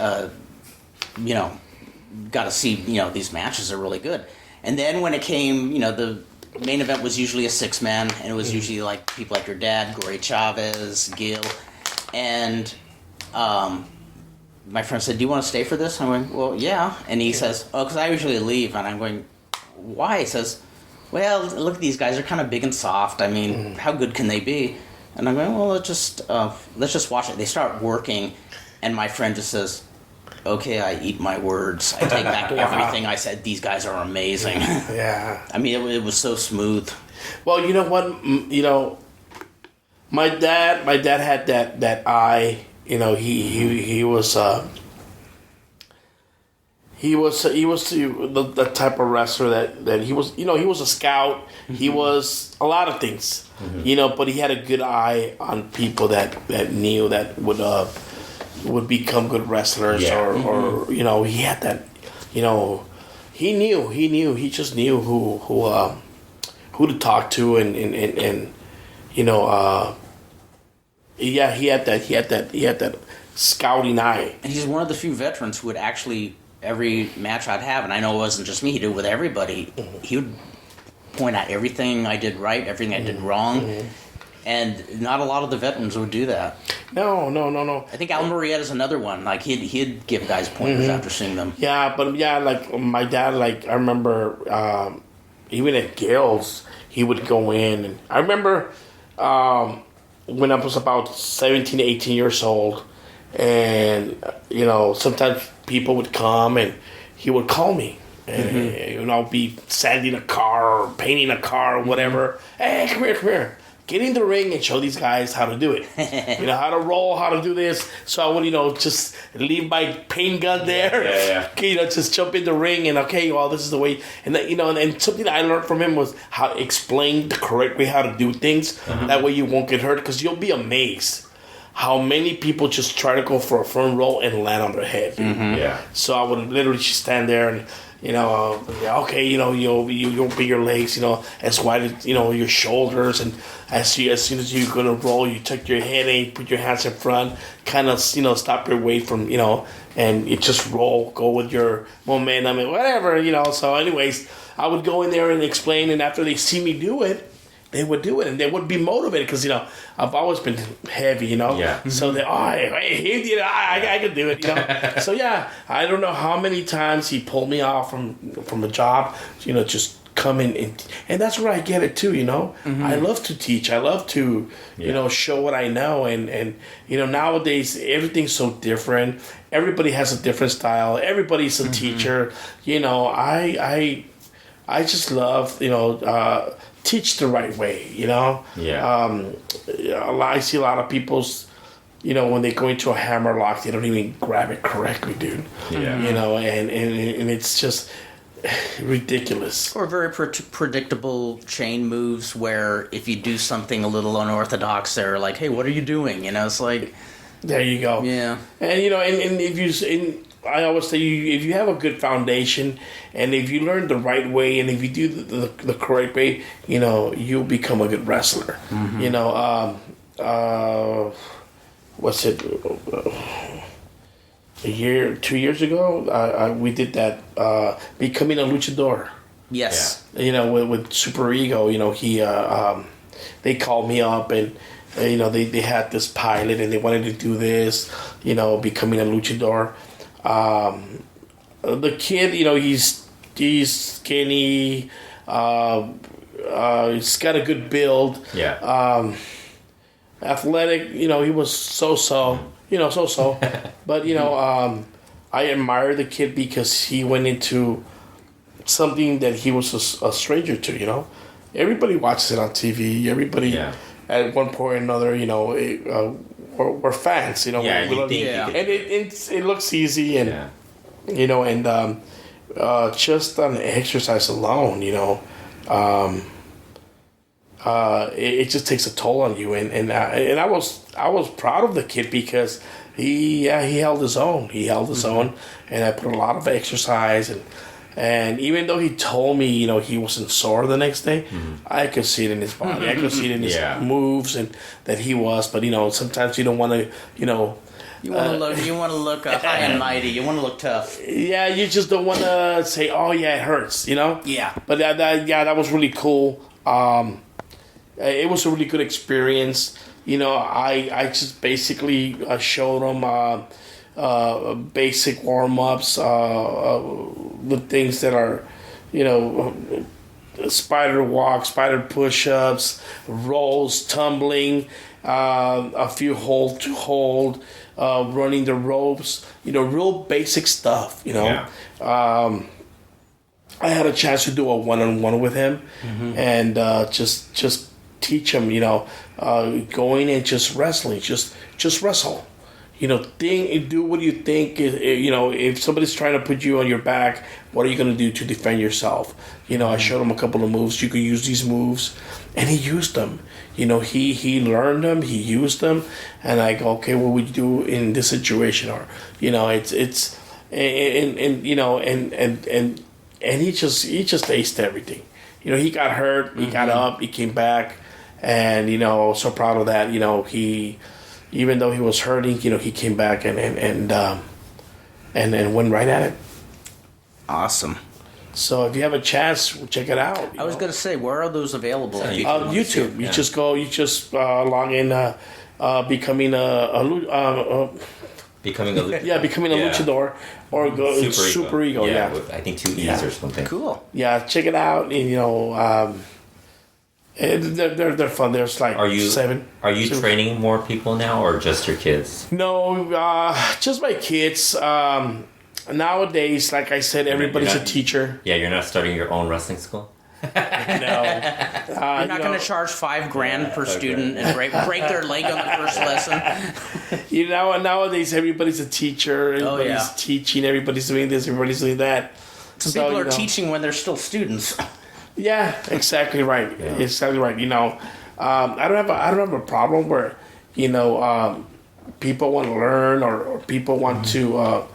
these matches are really good. And then when it came, the main event was usually a 6-man, and it was usually like people like your dad, Gory Chavez, Gil, and my friend said, "Do you want to stay for this?" I'm going, "Well, yeah." And he says, "Oh, because I usually leave." And I'm going, "Why?" He says, "Well, look at these guys; they're kind of big and soft. I mean, how good can they be?" And I'm going, "Well, let's just watch it." They start working, and my friend just says, "Okay, I eat my words. I take back everything I said. These guys are amazing." Yeah. I mean, it was so smooth. Well, you know what? My dad had that eye. He was the type of wrestler that he was. He was a scout. Mm-hmm. He was a lot of things. Mm-hmm. But he had a good eye on people that knew that would become good wrestlers, or he had that, he just knew who to talk to, and he had that scouting eye. And he's one of the few veterans who would actually, every match I'd have, and I know it wasn't just me, he did it with everybody, he would point out everything I did right, everything I did wrong. Mm-hmm. And not a lot of the veterans would do that. No. I think Al Murrieta's another one. Like he'd give guys pointers after seeing them. Yeah, but like my dad, like I remember, even at Gale's, he would go in, and I remember when I was about 17, 18 years old, and sometimes people would come and he would call me. And I'll be sanding a car or painting a car or whatever. Hey, come here. Get in the ring and show these guys how to do it. How to roll, how to do this. So I would, just leave my paint gun there. Yeah. Okay, just jump in the ring and this is the way. And and something I learned from him was how explain the correct way how to do things. That way you won't get hurt, because you'll be amazed how many people just try to go for a front roll and land on their head. Yeah. So I would literally just stand there and, okay, you open your legs, as wide as, your shoulders. And as soon as you're going to roll, you tuck your head in, put your hands in front, kind of, stop your weight from, and you just roll, go with your momentum and whatever, So anyways, I would go in there and explain. And after they see me do it, they would do it, and they would be motivated because I've always been heavy, Yeah. So he did it, I could do it, So yeah, I don't know how many times he pulled me off from a job, just come in and that's where I get it too, I love to teach, I love to show what I know, and nowadays everything's so different. Everybody has a different style. Everybody's a teacher. I just love teach the right way, Yeah. I see a lot of people's, when they go into a hammerlock, they don't even grab it correctly, dude. Yeah. And it's just ridiculous. Or very predictable chain moves where if you do something a little unorthodox, they're like, hey, what are you doing? It's like... There you go. Yeah. And, and if you... I always say, if you have a good foundation, and if you learn the right way, and if you do the correct way, you'll become a good wrestler. What's it? 2 years ago, we did that. Becoming a Luchador. Yes. Yeah. With Super Ego, he they called me up and. They had this pilot and they wanted to do this, becoming a luchador. The kid, he's skinny. He's got a good build. Yeah. Athletic, he was so-so. But, I admire the kid because he went into something that he was a stranger to, Everybody watches it on TV. Everybody... Yeah. At one point or another, we're fans, Yeah, and it looks easy, and just on exercise alone, it just takes a toll on you, and I was proud of the kid because he held his own, and I put a lot of exercise and even though he told me, he wasn't sore the next day, I could see it in his body. I could see it in his moves and that he was. But sometimes you don't want to, You want to look high and mighty. You want to look tough. Yeah, you just don't want to say, "Oh yeah, it hurts," Yeah. But that was really cool. It was a really good experience. I just basically showed him. Basic warm-ups with things that are, spider walk, spider push-ups, rolls, tumbling, a few hold to hold, running the ropes, real basic stuff, Yeah. I had a chance to do a one-on-one with him and just teach him, going and just wrestling, just wrestle. Do what you think. If somebody's trying to put you on your back, what are you going to do to defend yourself? I showed him a couple of moves. You could use these moves, and he used them. He learned them. He used them, and I go, okay, what would you do in this situation? Or, it's and he just aced everything. He got hurt. He got up. He came back, and so proud of that. He. Even though he was hurting, he came back and went right at it. Awesome. So if you have a chance, check it out. I was going to say, where are those available? YouTube. You just log in, becoming a luchador, or go Super Ego. Yeah, with, I think 2 E's or something. Cool. Yeah, check it out. And, they're fun. There's like 7. Are you training more people now, or just your kids? No, just my kids. Nowadays, like I said, everybody's a teacher. Yeah, you're not starting your own wrestling school? No. You're not going to charge $5,000 per student and break their leg on the first lesson. Nowadays everybody's a teacher. Everybody's teaching. Everybody's doing this. Everybody's doing that. Some people are teaching when they're still students. Yeah, exactly right. Yeah. Exactly right. I don't have a problem where, people want to learn or people want to,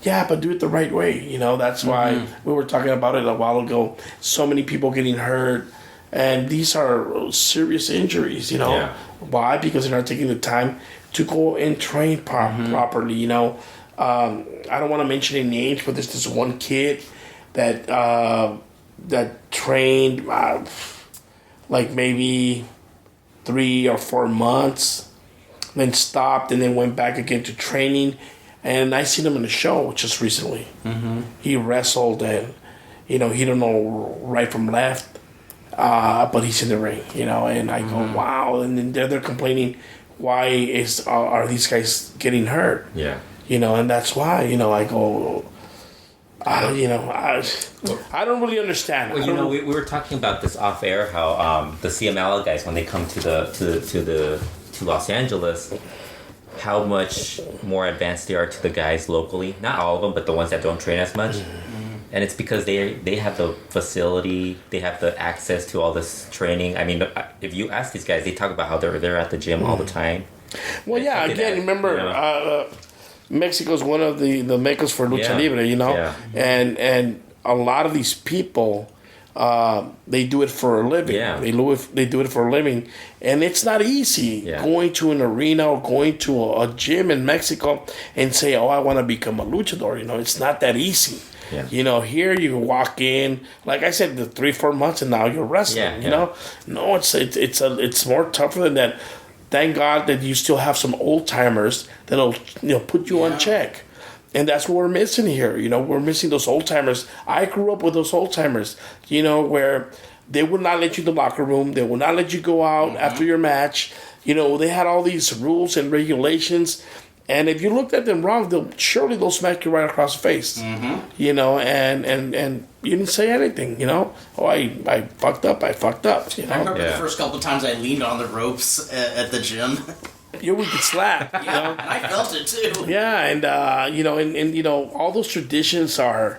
but do it the right way. You know, that's why we were talking about it a while ago. So many people getting hurt, and these are serious injuries. You know, why? Because they're not taking the time to go and train properly. You know, I don't want to mention any names, but there's this one kid that trained like maybe 3 or 4 months, then stopped, and then went back again to training. And I seen him in a show just recently. He wrestled, and he don't know right from left, but he's in the ring. And I go, wow. And then they're complaining, why are these guys getting hurt? Yeah. And that's why. I go, I don't really understand. Well, we were talking about this off air, how the CMLL guys, when they come to Los Angeles, how much more advanced they are to the guys locally. Not all of them, but the ones that don't train as much. And it's because they have the facility, they have the access to all this training. I mean, if you ask these guys, they talk about how they're at the gym all the time. Well, yeah, again, remember, Mexico's one of the makers for Lucha Libre, Yeah. And a lot of these people, they do it for a living. Yeah. They do it for a living, and it's not easy going to an arena or going to a gym in Mexico and say, "Oh, I want to become a luchador." It's not that easy. Yeah. Here you walk in, like I said, the 3-4 months, and now you're wrestling. No, it's more tougher than that. Thank God that you still have some old timers that'll put you on check. And that's what we're missing here. We're missing those old timers. I grew up with those old timers, where they would not let you in the locker room. They would not let you go out after your match. They had all these rules and regulations. And if you looked at them wrong, they'll smack you right across the face. And you didn't say anything, Oh, I fucked up. I remember the first couple of times I leaned on the ropes at the gym. We could slap. And I felt it too. Yeah, and all those traditions are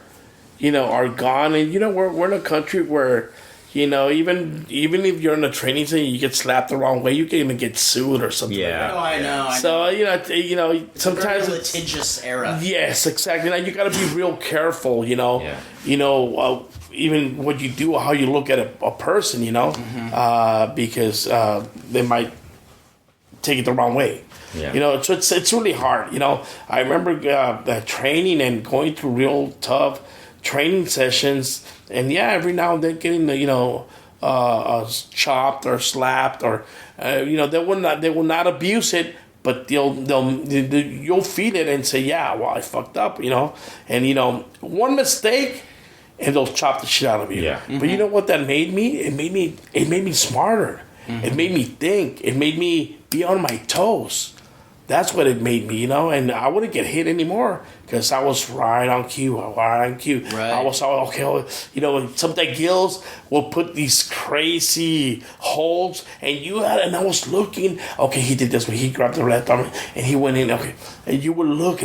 gone, and we're in a country where even if you're in a training center, you get slapped the wrong way, you can even get sued or something. Yeah, I know. So sometimes very litigious era. Yes, exactly. Now you got to be real careful. Even what you do, how you look at a person. Because they might take it the wrong way. Yeah. So it's really hard. I remember training and going through real tough training sessions, and every now and then getting chopped or slapped, or they will not abuse it, but you'll feel it and say, I fucked up, and one mistake and they'll chop the shit out of you. Yeah. But you know what that made me? It made me smarter. It made me think. It made me be on my toes. That's what it made me, and I wouldn't get hit anymore because I was right on cue. Right. I was okay. Sometimes Gills will put these crazy holds, and I was looking. Okay, he did this, but he grabbed the left arm and he went in. Okay, and you would look,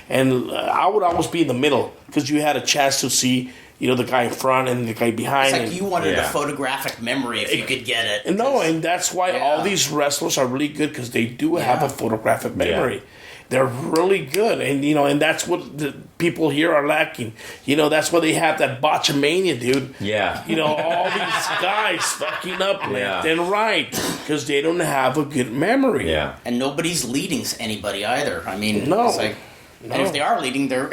and I would always be in the middle because you had a chance to see. The guy in front and the guy behind. It's like you wanted a photographic memory if you could get it. And that's why all these wrestlers are really good because they do have a photographic memory. Yeah. They're really good, and that's what the people here are lacking. That's why they have that botchamania, dude. Yeah. All these guys fucking up left and right because they don't have a good memory. Yeah. And nobody's leading anybody either. I mean, no. It's like, and if they are leading, they're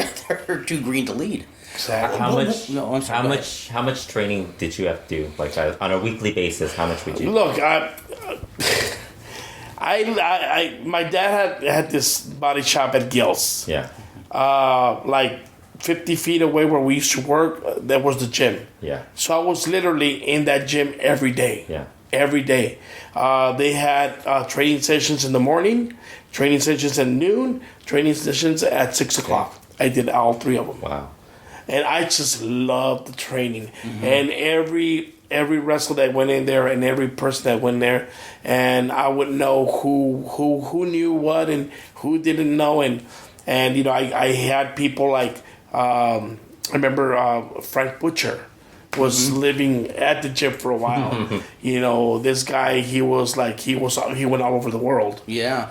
too green to lead. Exactly. How much training did you have to do? Like on a weekly basis, how much would you? Look, my dad had this body shop at Gills. Yeah. Like 50 feet away where we used to work, there was the gym. Yeah. So I was literally in that gym every day. Yeah. Every day. They had training sessions in the morning, training sessions at noon, training sessions at 6 o'clock. I did all 3 of them. Wow. And I just loved the training. And every wrestler that went in there and every person that went there, and I would know who knew what and who didn't know. And I had people like, I remember Frank Butcher was living at the gym for a while. This guy, he went all over the world. Yeah.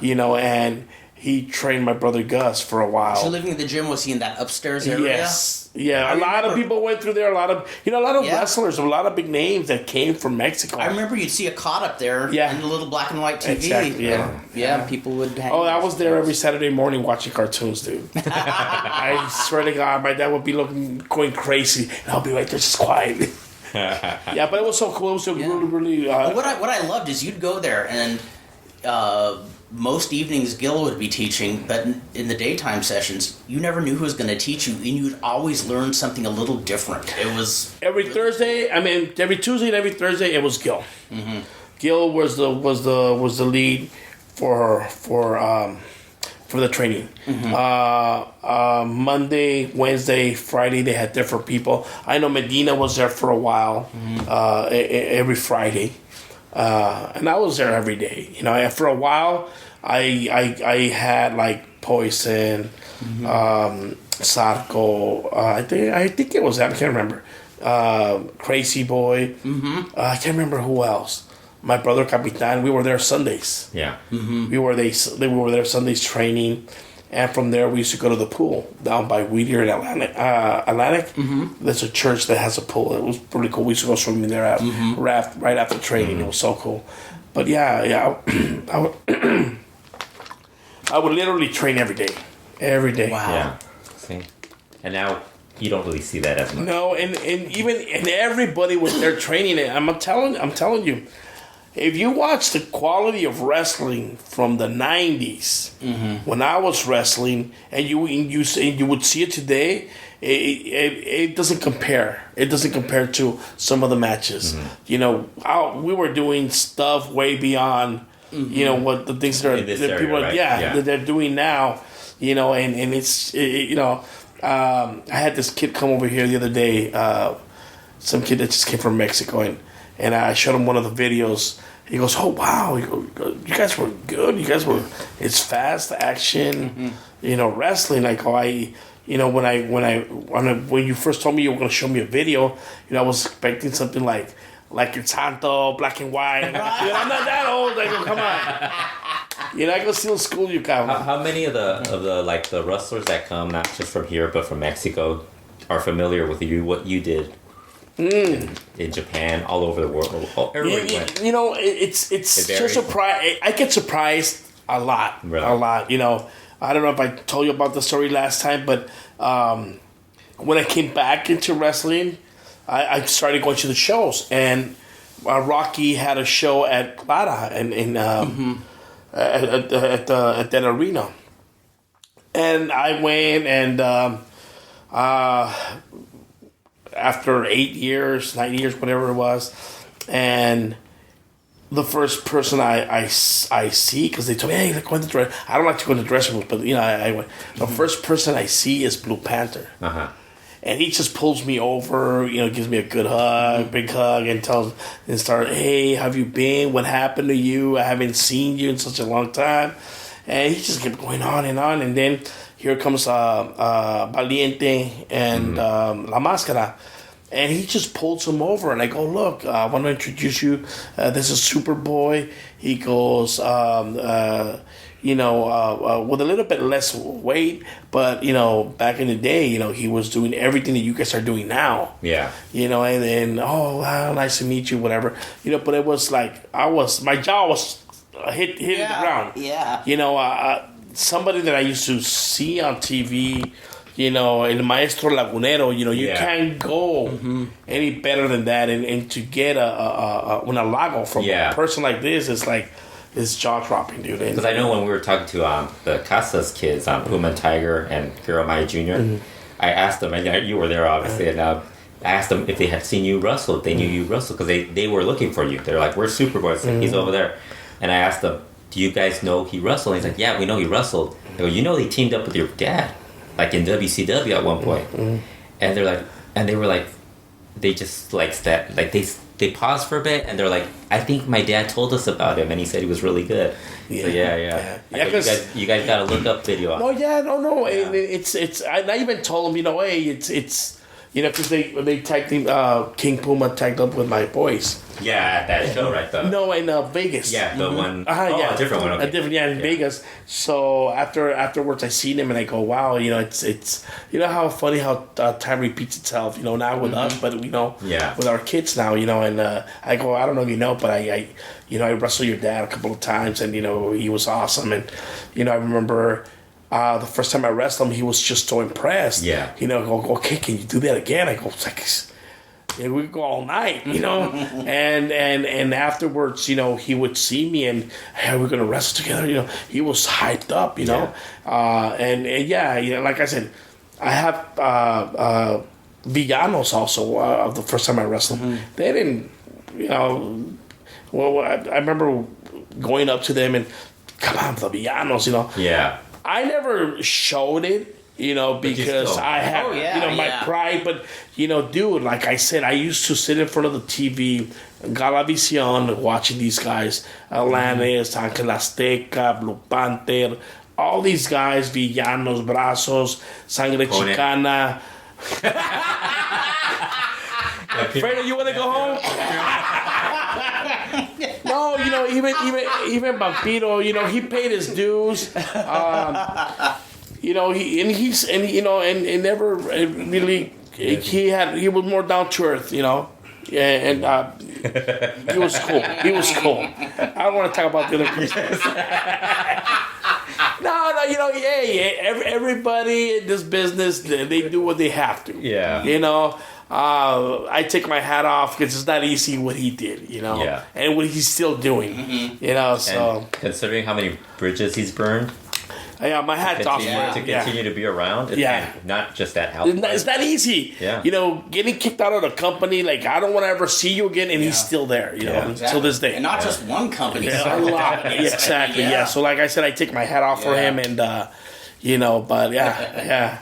he trained my brother Gus for a while. So living in the gym, was he in that upstairs area? Yes. Yeah, a lot of people went through there. A lot of wrestlers, a lot of big names that came from Mexico. I remember you'd see a cot up there in the little black and white TV. Exactly, yeah. People would hang. Oh, I was there every Saturday morning watching cartoons, dude. I swear to God, my dad would be going crazy, and I'll be right there just quiet. Yeah, but it was so cool. It was so really. What I loved is you'd go there, and most evenings Gil would be teaching, but in the daytime sessions, you never knew who was going to teach you, and you'd always learn something a little different. It was every Thursday. I mean, every Tuesday and every Thursday, it was Gil. Mm-hmm. Gil was the lead for the training. Mm-hmm. Monday, Wednesday, Friday, they had different people. I know Medina was there for a while, every Friday. And I was there every day. You know, for a while, I had like Poison, Sarko. I think it was that. I can't remember. Crazy Boy. Mm-hmm. I can't remember who else. My brother Capitan. We were there Sundays. Yeah. Mm-hmm. We were there Sundays training. And from there, we used to go to the pool down by Whittier and Atlantic. Mm-hmm. There's a church that has a pool. It was pretty cool. We used to go swimming there right after training. Mm-hmm. It was so cool. But yeah, I would literally train every day. Every day. Wow. Yeah. See? And now you don't really see that as much. No, and everybody was there training it. I'm telling you. If you watch the quality of wrestling from the 90s, when I was wrestling, and you would see it today, it doesn't compare. It doesn't compare to some of the matches. Mm-hmm. You know, we were doing stuff way beyond, you know, what the things that people are, that they're doing now. You know, and it's you know, I had this kid come over here the other day, some kid that just came from Mexico, and I showed him one of the videos. He goes, "Oh wow, you guys were good. You guys were. It's fast action, you know, wrestling. Like you know, when you first told me you were going to show me a video, you know, I was expecting something like your Santo, black and white. You know, I'm not that old. I go, come on. You know, I go still school you, Kyle. How many of the like the wrestlers that come not just from here but from Mexico are familiar with what you did? In Japan, all over the world, everywhere you went. You know, it's so surprised. I get surprised a lot, really? A lot. You know, I don't know if I told you about the story last time, but when I came back into wrestling, I started going to the shows, and Rocky had a show at Plata and at that arena, and I went and. After 8 years, 9 years, whatever it was, and the first person I see, because they told me, hey, go in the dress. I don't like to go in the dressing room, but you know, I went. The first person I see is Blue Panther, and he just pulls me over, you know, gives me a good hug, big hug, and starts, hey, how have you been? What happened to you? I haven't seen you in such a long time, and he just kept going on, and then. Here comes Valiente and La Máscara. And he just pulls him over. And I go, look, I want to introduce you. This is Superboy. He goes, you know, with a little bit less weight. But, you know, back in the day, you know, he was doing everything that you guys are doing now. Yeah. You know, and then, oh, wow, nice to meet you, whatever. You know, but it was like, my jaw was hit the ground. Yeah. You know, somebody that I used to see on TV, you know, El Maestro Lagunero, you know, you can't go any better than that. And to get a halago from a person like this, it's like, it's jaw-dropping, dude. Because I know when we were talking to the Casas kids, Puma and Tiger and Hiro Maya Jr., I asked them, and you were there, obviously, and I asked them if they had seen you wrestle, if they knew you wrestled, because they were looking for you. They're like, where's Superboy? Like, he's over there. And I asked them, do you guys know he wrestled? And he's like, yeah, we know he wrestled. I go, you know he teamed up with your dad, like in WCW at one point. And they're like, and they were like, they just like that, like they paused for a bit, and they're like, I think my dad told us about him, and he said he was really good. Yeah, so yeah. You guys got to look up video. No, yeah, no. Yeah. It's. I even told him, you know, hey, it's because they tagged him, King Puma tagged up with my boys. Yeah, at that show, right? No, in Vegas. Yeah, the one. Yeah, a different one. Okay. A different, in Vegas. So afterwards, I seen him and I go, wow, it's how funny how time repeats itself. Not with us, but with our kids now. And I go, I don't know if you know, but I wrestled your dad a couple of times, and he was awesome, and I remember. The first time I wrestled him, he was just so impressed. Yeah. Go, okay, can you do that again? I go, it's like, we could go all night, and afterwards, he would see me and, hey, we're going to wrestle together. He was hyped up, and like I said, I have Villanos also of the first time I wrestled. They didn't, well, I remember going up to them and, come on, the Villanos, Yeah. I never showed it, because I have, my pride. But, dude, like I said, I used to sit in front of the TV, Galavisión, watching these guys, Alanes, Ángel Azteca, Blue Panther, all these guys, Villanos, Brazos, Sangre Chicana. Fredo, you want to go home? No, even Vampiro, he paid his dues. He never really he was more down to earth, and he was cool. He was cool. I don't want to talk about the other person. No, everybody in this business, they do what they have to. Yeah. I take my hat off because it's not easy what he did, Yeah. and what he's still doing, so. And considering how many bridges he's burned. Yeah, my hat's off. To continue to be around. And not just that house. It's not easy. Yeah. Getting kicked out of the company, like, I don't want to ever see you again, and he's still there, until this day. And not just one company. A lot. Exactly, yeah. So, like I said, I take my hat off for him, and, but, yeah.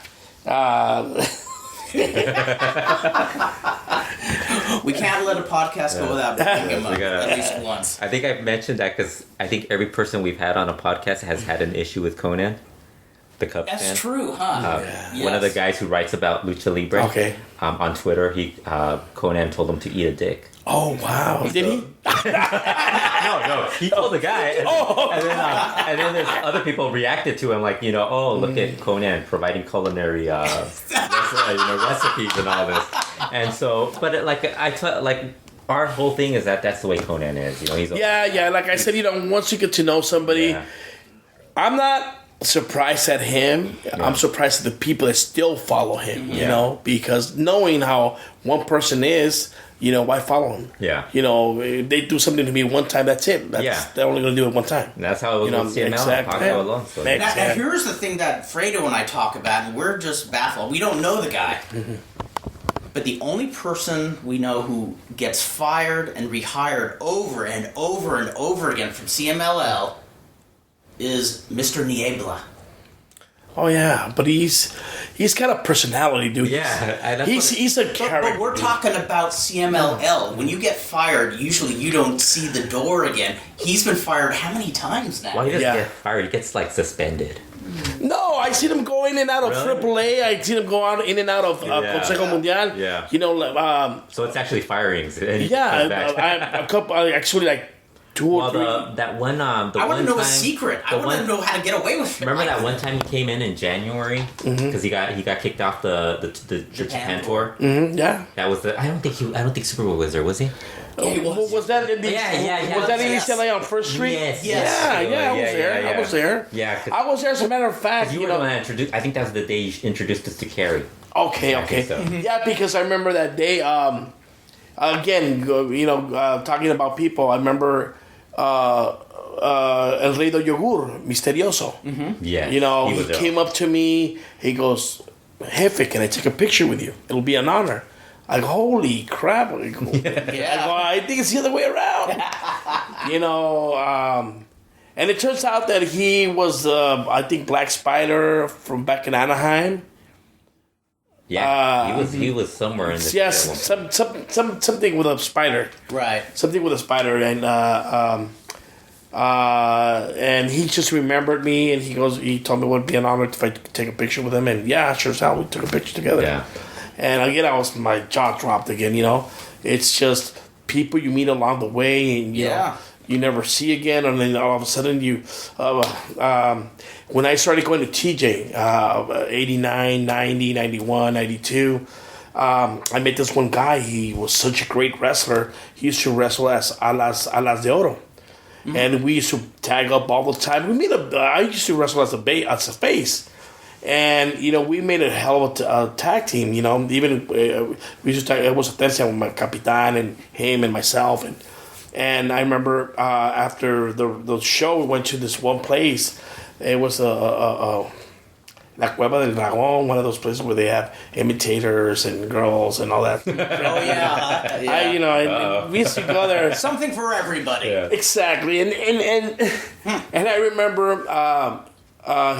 We can't let a podcast go without bringing him up at least once. I think I've mentioned that because I think every person we've had on a podcast has had an issue with Conan, the Cubs fan. That's true, huh? One of the guys who writes about Lucha Libre. Okay. On Twitter, Conan told him to eat a dick. Oh, wow. Did he? No. He told the guy. And then there's other people reacted to him like, look at Conan providing culinary recipes and all this. And so, but our whole thing is that's the way Conan is. He's like I said, once you get to know somebody, I'm not surprised at him. Yeah. I'm surprised at the people that still follow him, because knowing how one person is, why follow him? Yeah. They do something to me one time, that's it. They're only going to do it one time. And that's how it was with CMLL. Exactly. Now, here's the thing that Fredo and I talk about, and we're just baffled. We don't know the guy. Mm-hmm. But the only person we know who gets fired and rehired over and over and over again from CMLL is Mr. Niebla. Oh yeah, but he's got a personality, dude. Yeah, he's a character. But we're talking about CMLL. When you get fired, usually you don't see the door again. He's been fired how many times now? Well, he doesn't get fired. He gets suspended. No, I seen him go in and out of AAA. I seen him go in and out of Consejo Mundial. Yeah. So it's actually firings. A couple. Actually, like 2 or 3. That one. I want to know his secret. I want to know how to get away with it. Remember that one time he came in January because he got kicked off the Japan tour. Mm-hmm, yeah. That was the. I don't think Superboy was there, was he? Was that in the? Was that in East LA on First Street? Yes. Yeah, I was there. Yeah, I was there. As a matter of fact, you were the one that introduced. I think that was the day you introduced us to Carrie. Okay. So. Yeah, because I remember that day. Again, talking about people, I remember El Rey del Yogur, Misterioso. Mm-hmm. Yeah. He came up to me. He goes, "Jefe, can I take a picture with you? It'll be an honor." I go, holy crap. I go, I think it's the other way around. And it turns out that he was, I think, Black Spider from back in Anaheim. Yeah, he was somewhere in this. Yes, something with a spider. Right. Something with a spider, and he just remembered me, and he told me it would be an honor if I could take a picture with him, and sure as hell, we took a picture together. Yeah. And again, my jaw dropped again, you know. It's just people you meet along the way, and you know, you never see again, and then all of a sudden you. When I started going to TJ, 89, 90, 91, 92, I met this one guy. He was such a great wrestler. He used to wrestle as Alas de Oro. Mm-hmm. And we used to tag up all the time. I used to wrestle as a face. And, you know, we made a hell of a tag team, you know. Even, we used to tag, it was a tercia with my Capitan and him and myself. And I remember after the show, we went to this one place. It was La Cueva del Dragón, one of those places where they have imitators and girls and all that. Oh, yeah. We used to go there. Something for everybody. Yeah. Exactly. And I remember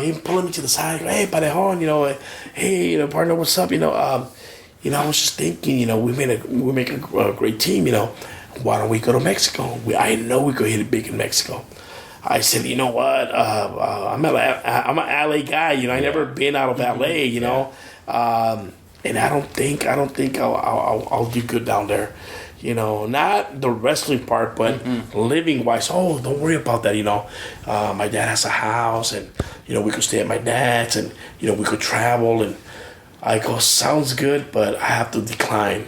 him pulling me to the side. Hey, Parejon, you know, hey, you know, partner, what's up? You know, I was just thinking, you know, we make a great team, you know. Why don't we go to Mexico? I know we could hit it big in Mexico. I said, you know what? I'm an LA guy. You know, I never been out of LA. You know, and I don't think I'll do good down there. You know, not the wrestling part, but living wise. Oh, don't worry about that. You know, my dad has a house, and you know we could stay at my dad's, and you know we could travel. And I go, sounds good, but I have to decline.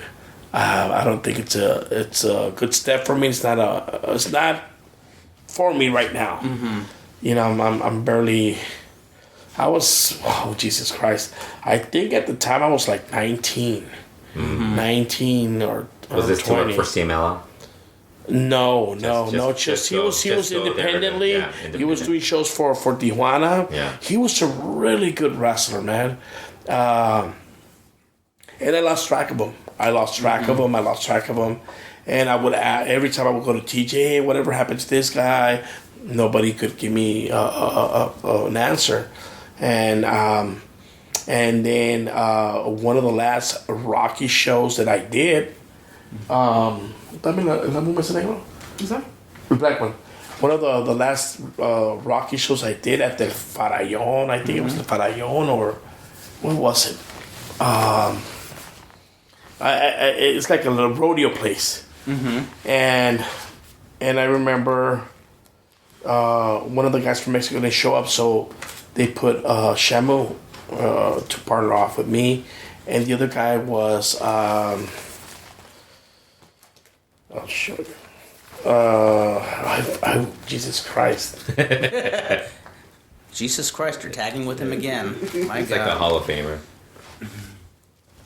I don't think it's a good step for me. It's not for me right now. Mm-hmm. You know, I'm barely. I was, oh Jesus Christ! I think at the time I was like 19, 19 or was this 20. for CMLL? No. Just he was independently. He was doing shows for Tijuana. Yeah. He was a really good wrestler, man. And I lost track of him. I lost track of him. And I would every time I would go to TJ, hey, whatever happened to this guy, nobody could give me an answer. And then one of the last Rocky shows that I did, the black one. One of the last Rocky shows I did at the Farallon, I think it was the Farallon, or what was it? It's like a little rodeo place. And I remember one of the guys from Mexico didn't show up, so they put Shamu to partner off with me, and the other guy was I'll show you. Jesus Christ. Jesus Christ, you're tagging with him again. My It's God. like a Hall of Famer.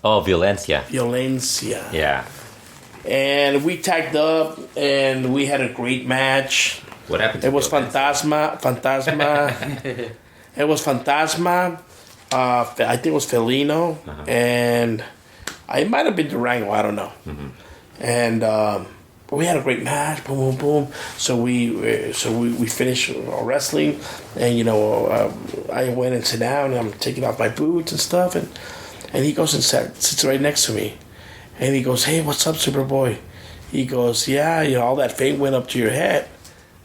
Oh, Violencia. Yeah. And we tagged up, and we had a great match. What happened to It was Violencia? Fantasma. It was Fantasma. I think it was Felino. And it might have been Durango. I don't know. And we had a great match. Boom, boom, boom. So we finished wrestling. And, you know, I went and sat down. And I'm taking off my boots and stuff. And he goes and sits right next to me. And he goes, hey, what's up, Superboy? He goes, yeah, you know, all that fame went up to your head.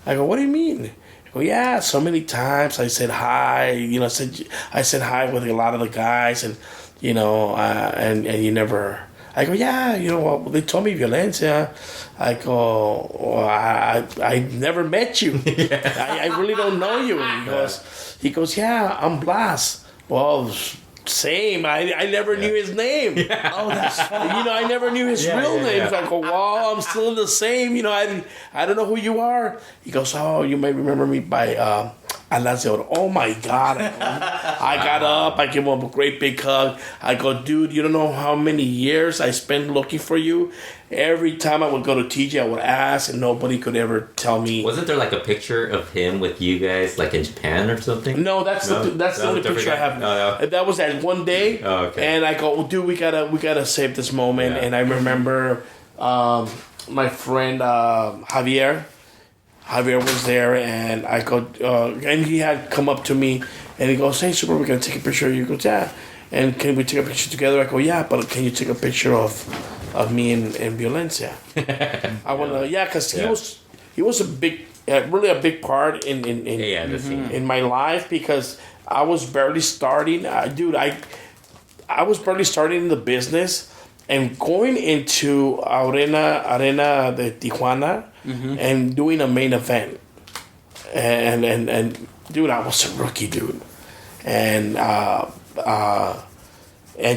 I go, what do you mean? I go, yeah, so many times I said hi. You know, I said hi with a lot of the guys, and you know, and you never. I go, yeah, you know, well, they told me Violencia. I go, well, I never met you. I really don't know you. He goes, yeah, I'm Blas. Well, same. I never knew his name. Oh, that's funny. You know, I never knew his real name. So I go, wow, I'm still the same. You know, I don't know who you are. He goes, oh, you may remember me by Alas de Oro. Oh my God. I got up. I gave him a great big hug. I go, dude, you don't know how many years I spent looking for you. Every time I would go to TJ, I would ask, and nobody could ever tell me. Wasn't there like a picture of him with you guys, like in Japan or something? No, that's the only picture I have. Oh, no. That was that one day. Oh, okay. And I go, well, dude, we gotta save this moment. Yeah. And I remember my friend Javier. Javier was there, and I go, and he had come up to me, and he goes, hey, Super, we're gonna take a picture of you. He goes, yeah. And can we take a picture together? I go, yeah, but can you take a picture of me and Violencia? I want to, because he was a big, really a big part in my life, because I was barely starting. Dude, I was barely starting in the business and going into Arena de Tijuana and doing a main event. And dude, I was a rookie, dude. And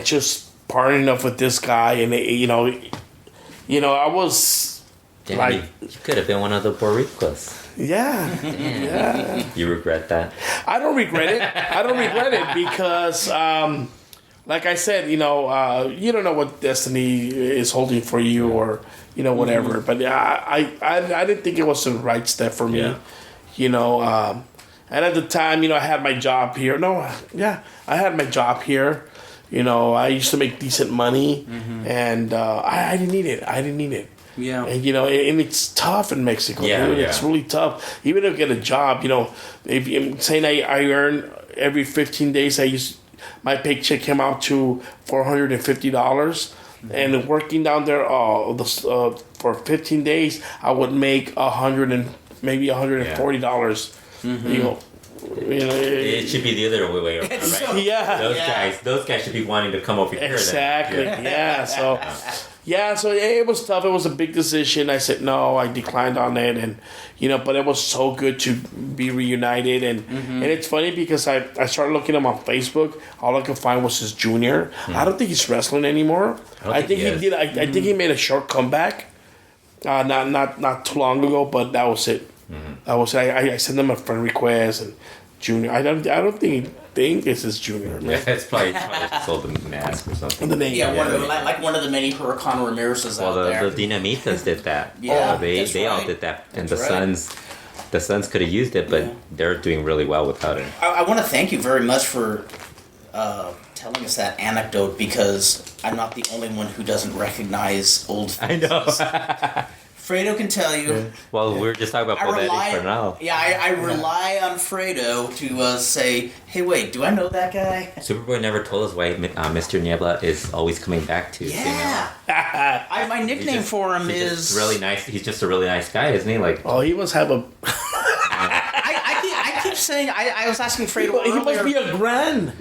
just partnering up with this guy, and I was Damn, you could have been one of the Boricos. Yeah. You regret that? I don't regret it because, like I said, you don't know what destiny is holding for you, or whatever. But I didn't think it was the right step for me. Yeah. And at the time, I had my job here. I had my job here. I used to make decent money, and I didn't need it. Yeah. And, and it's tough in Mexico, dude. Yeah. It's really tough. Even if you get a job, if I'm saying I earn every 15 days, my paycheck came out to $450. And working down there for 15 days, I would make maybe $140. It should be the other way around, right? Those guys should be wanting to come over here. Exactly. So it was tough. It was a big decision. I said no. I declined on it, and but it was so good to be reunited. And it's funny because I started looking him on Facebook. All I could find was his junior. I don't think he's wrestling anymore. I think he did. I think he made a short comeback. Not too long ago, but that was it. I sent him a friend request, and junior. I don't think it's his junior. Yeah, it's probably sold the mask or something. One of the many Huracan Ramirez's out there. The Dinamitas did that. They all did that, and the Sons could have used it, but they're doing really well without it. I want to thank you very much for telling us that anecdote, because I'm not the only one who doesn't recognize old faces. I know. Fredo can tell you. Well, we were just talking about Podetic for now. Yeah, I rely on Fredo to say, hey, wait, do I know that guy? Superboy never told us why Mr. Niebla is always coming back to CMLL. My nickname for him is... really nice. He's just a really nice guy, isn't he? He must have a... I keep saying... I was asking Fredo earlier... He must be a grand...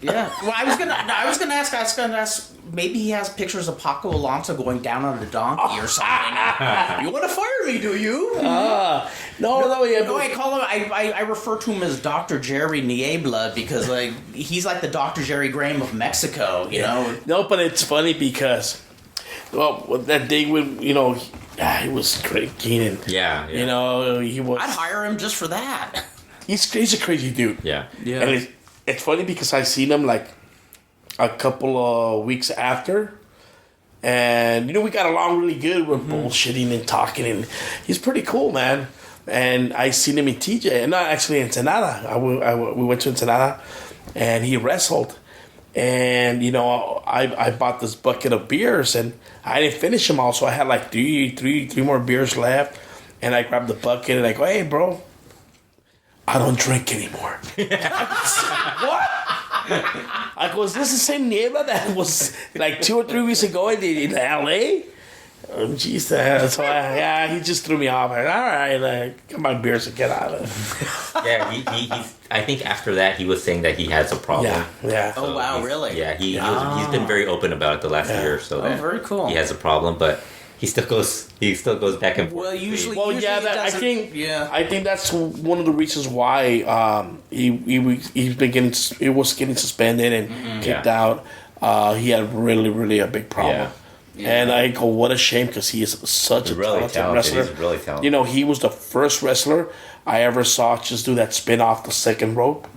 Yeah. Well, I was gonna ask. Maybe he has pictures of Paco Alonso going down on a donkey or something. You want to fire me, do you? No. I call him. I refer to him as Dr. Jerry Niebla because he's like the Dr. Jerry Graham of Mexico. You know. No, but it's funny because, that day when he was great, Keenan. Yeah. He was. I'd hire him just for that. He's a crazy dude. Yeah. And it's funny because I seen him a couple of weeks after, and we got along really good. We're bullshitting and talking, and he's pretty cool, man. And I seen him in TJ, and not actually in Ensenada. We went to Ensenada, and he wrestled. And I bought this bucket of beers, and I didn't finish them all, so I had three more beers left. And I grabbed the bucket, and I go, "Hey, bro, I don't drink anymore." What? I go, is this the same Niebla that was 2 or 3 weeks ago in LA? Oh, jeez. So he just threw me off. All right, come on, beers and get out of it. Yeah, he's. I think after that he was saying that he has a problem. Yeah. So wow, really? Yeah, he's been very open about it the last year or so. Very cool. He has a problem, but he still goes back and forth. Well, usually I think that's one of the reasons why he was getting suspended and kicked out. He had really, really a big problem. Yeah. And I go, what a shame, because he is such a talented wrestler. He's really talented. He was the first wrestler I ever saw just do that spin off the second rope,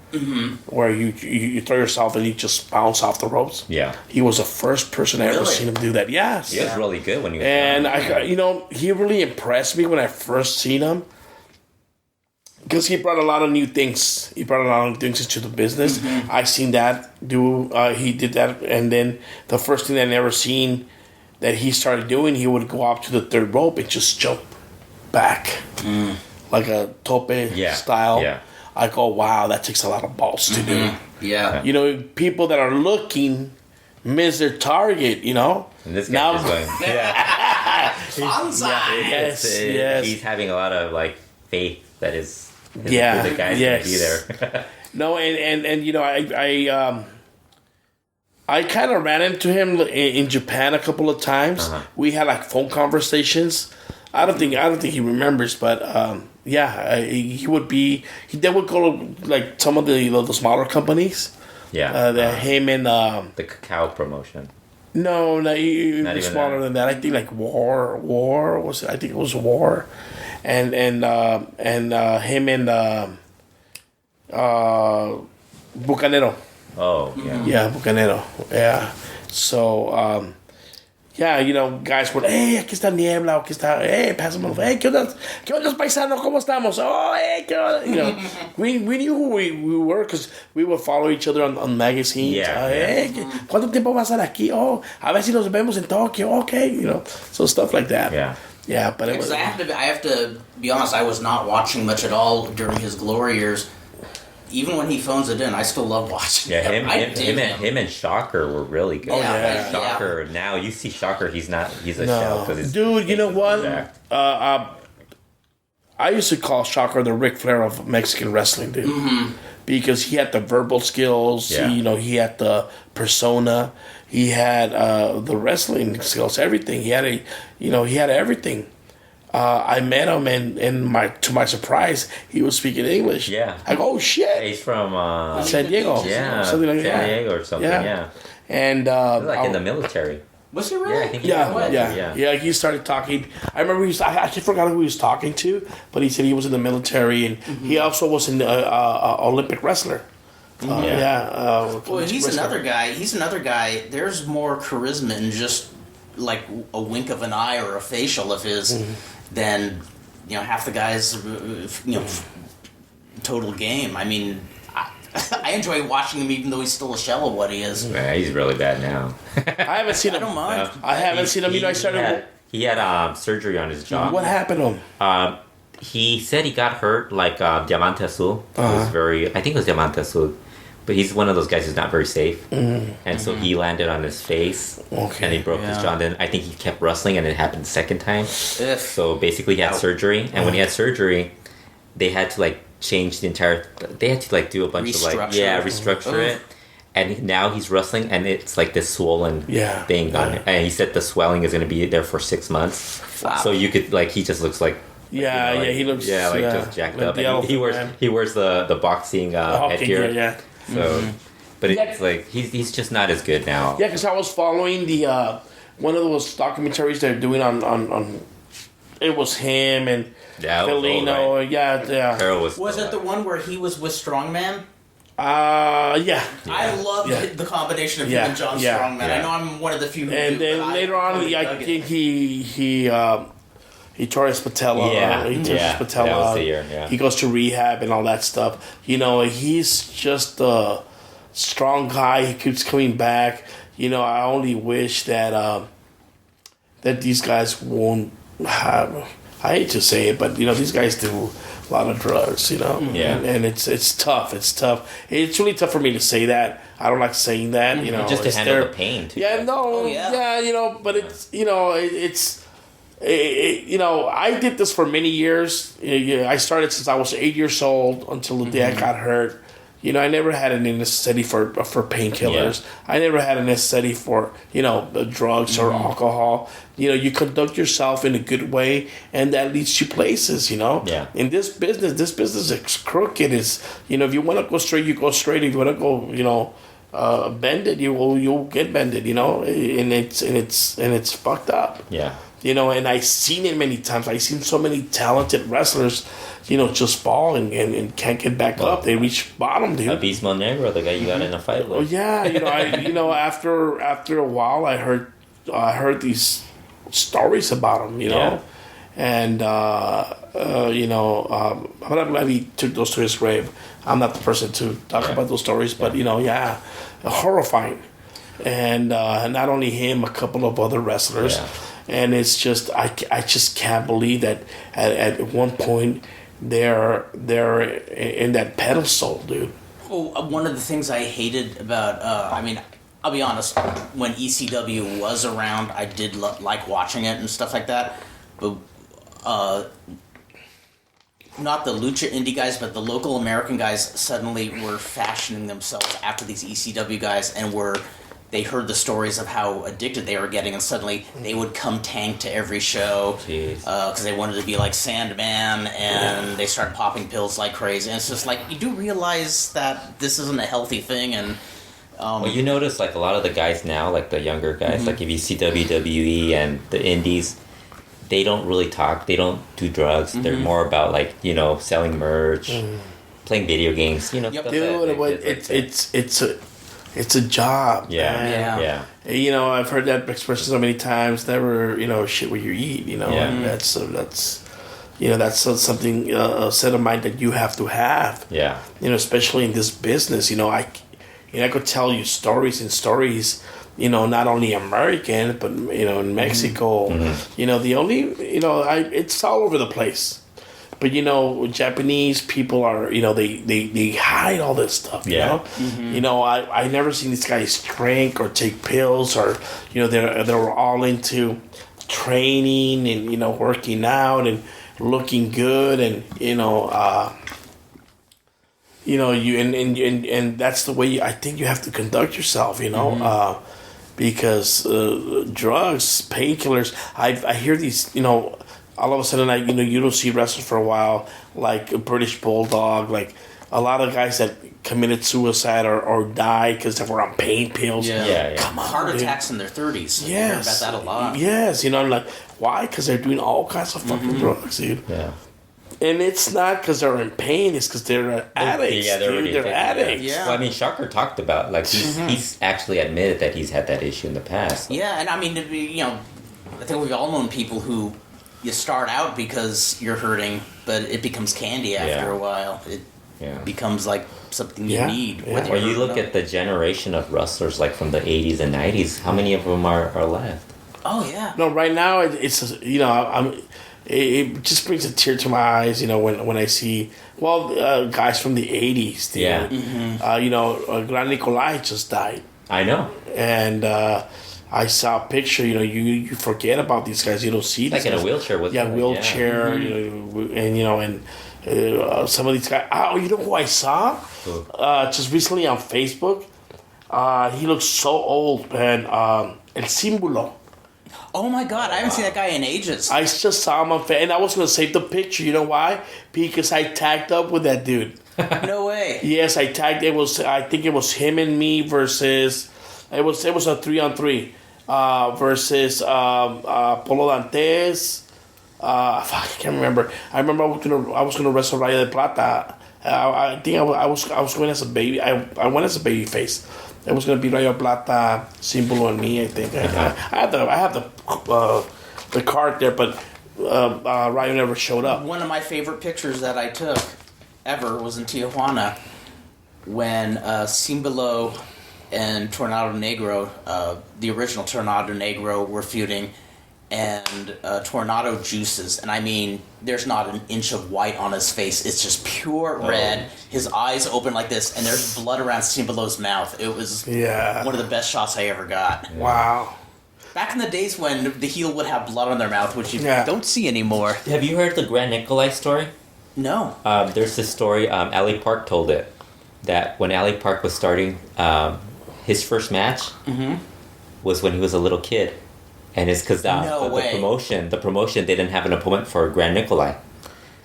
where you throw yourself and you just bounce off the ropes. Yeah, he was the first person I ever seen him do that. Yes, he was really good when he was. And he really impressed me when I first seen him, because he brought a lot of new things. He brought a lot of things into the business. I seen that do. He did that, and then the first thing I never seen that he started doing, he would go up to the third rope and just jump back. Like a tope style. Yeah. I go, wow, that takes a lot of balls to do. Yeah. People that are looking miss their target, And this guy is going, Bonsai! He's having a lot of, faith that the guy's going to be there. No, and I kind of ran into him in Japan a couple of times. We had like phone conversations. I don't think he remembers, but he would be. They would go to like some of the smaller companies. Yeah. Him and the Cacao promotion. No, he Not was even smaller than that. I think like War was. I think it was War, and him and Bucanero. Oh, yeah. Yeah, Bucanero. Yeah. So, guys would, hey, aquí está Niebla, aquí está, hey, pásame, hey, ¿qué onda, paisano, cómo estamos? Oh, hey, ¿qué onda? We knew who we were because we would follow each other on magazines. Yeah. Hey, ¿cuánto tiempo vas a estar aquí? Oh, a ver si nos vemos en Tokyo. Okay, so stuff like that. Yeah. Yeah, but it was. I have to be honest. I was not watching much at all during his glory years. Even when he phones it in, I still love watching. Yeah, him. him and Shocker were really good. Oh, yeah. Shocker. Now you see Shocker, he's a shell. Dude, you know what? I used to call Shocker the Ric Flair of Mexican wrestling, dude. Mm-hmm. Because he had the verbal skills. Yeah. He had the persona. He had the wrestling skills. Everything. He had everything. I met him, and to my surprise, he was speaking English. Yeah. I go, oh shit. He's from San Diego. Yeah, something like that. San Diego or something. Yeah. And in the military. Was he really? Yeah, I think he was. Yeah. He started talking. I remember I actually forgot who he was talking to, but he said he was in the military, and he also was an Olympic wrestler. Well, he's another guy. There's more charisma in just like a wink of an eye or a facial of his than half the guys. Total game. I mean, I enjoy watching him, even though he's still a shell of what he is. Yeah, he's really bad now. I haven't seen him. I don't mind. I haven't seen him. I started. He had surgery on his jaw. What happened to him? He said he got hurt like Diamante Azul. I think it was Diamante Azul. But he's one of those guys who's not very safe. And so he landed on his face. Okay. And he broke his jaw. And then I think he kept wrestling and it happened the second time. So basically he had surgery. And when he had surgery, they had to like change the entire... They had to like do a bunch of like... Yeah, restructure it. And now he's wrestling and it's like this swollen thing on it. And he said the swelling is going to be there for 6 months. Wow. So you could like... He just looks like... he looks... Yeah, like just jacked up. And he wears the boxing headgear. Yeah. So, but it's like he's just not as good now. Yeah, because I was following the one of those documentaries they're doing on it was him and Felino. Right. Yeah. Carol was it the one where he was with Strongman? Yeah. I love the combination of him and John Strongman. I know I'm one of the few. And then later on, I think he tore his patella. He tore his patella. That was the year, He goes to rehab and all that stuff. He's just a strong guy. He keeps coming back. I only wish that that these guys won't have. I hate to say it, but these guys do a lot of drugs. And it's tough. It's tough. It's really tough for me to say that. I don't like saying that. Just to handle the pain too. Yeah, no, but it's. I did this for many years. I started since I was 8 years old until the day I got hurt. I never had a necessity for painkillers. I never had a necessity for drugs or alcohol. You conduct yourself in a good way, and that leads you places. In this business is crooked. Is if you want to go straight, you go straight. If you want to go, bended, you'll get bended. And it's fucked up. Yeah. And I've seen it many times. I've seen so many talented wrestlers, just fall and can't get back up. They reach bottom, dude. Abismo Negro, the guy you got in a fight with. Oh yeah, after a while, I heard these stories about him, and but I'm glad he took those to his grave. I'm not the person to talk about those stories, but horrifying, and not only him, a couple of other wrestlers. Yeah. And it's just I just can't believe that at one point they're in that pedestal, dude. Well, one of the things I hated about I'll be honest, when ECW was around, I did like watching it and stuff like that, but not the Lucha indie guys, but the local American guys suddenly were fashioning themselves after these ECW guys and were they heard the stories of how addicted they were getting, and suddenly they would come tank to every show because they wanted to be like Sandman, and they started popping pills like crazy. And it's just like, you do realize that this isn't a healthy thing. And well, you notice like a lot of the guys now, like the younger guys, like if you see WWE and the indies, they don't really talk, they don't do drugs, they're more about like, you know, selling merch, playing video games, you know. Yep. Stuff Dude, it's a job. Yeah. You know, I've heard that expression so many times. Never, you know, shit what you eat. You know, and that's you know, that's something a set of mind that you have to have. Yeah. You know, especially in this business. You know, I could tell you stories and stories. You know, not only American, but you know, in Mexico. You know, it's all over the place. But, you know, Japanese people are, you know, they hide all this stuff, you know? You know, I never seen these guys drink or take pills or, you know, they're all into training and, you know, working out and looking good and, you know, and that's the way I think you have to conduct yourself, you know? Because drugs, painkillers, I hear these, you know, all of a sudden, you don't see wrestlers for a while, like a British Bulldog, like a lot of guys that committed suicide or died because they were on pain pills. Come on, heart attacks in their 30s. Yes. I hear about that a lot. Yes, you know, I'm like, why? Because they're doing all kinds of fucking drugs, dude. Yeah. And it's not because they're in pain; it's because they're addicts. Yeah, they're addicts. Yeah. Well, I mean, Shocker talked about like he's actually admitted that he's had that issue in the past. Yeah, and I mean, you know, I think we've all known people who you start out because you're hurting, but it becomes candy after a while. It becomes like something you need. Yeah. Or you look at the generation of wrestlers like from the 80s and 90s, how many of them are left? Oh, yeah. No, right now it's you know, it just brings a tear to my eyes, you know, when I see guys from the 80s. You know, Gran Nicolai just died. I know. And I saw a picture. You know, you forget about these guys. You don't see these like guys. In a wheelchair with wheelchair. You know, and you know, and some of these guys. Oh, you know who I saw? Just recently on Facebook. He looks so old, man. El Símbolo. Oh my God, I haven't seen that guy in ages. I just saw him on Facebook, and I was gonna save the picture. You know why? Because I tagged up with that dude. No way. Yes, I tagged. I think it was him and me versus. It was a 3-on-3 versus Polo Dantes. I can't remember. I remember I was gonna wrestle Rayo de Plata. I think I was going as a baby. I went as a baby face. It was gonna be Rayo de Plata, Símbolo, and me. I think I have the card there, but Rayo never showed up. One of my favorite pictures that I took ever was in Tijuana when Símbolo and Tornado Negro, the original Tornado Negro, were feuding, and Tornado juices, and I mean, there's not an inch of white on his face. It's just pure red. His eyes open like this, and there's blood around Símbolo's mouth. It was one of the best shots I ever got. Wow. Back in the days when the heel would have blood on their mouth, which you don't see anymore. Have you heard the Gran Nicolai story? No. There's this story, Ali Park told it, that when Ali Park was starting his first match was when he was a little kid. And it's because the promotion didn't have an opponent for Gran Nicolai.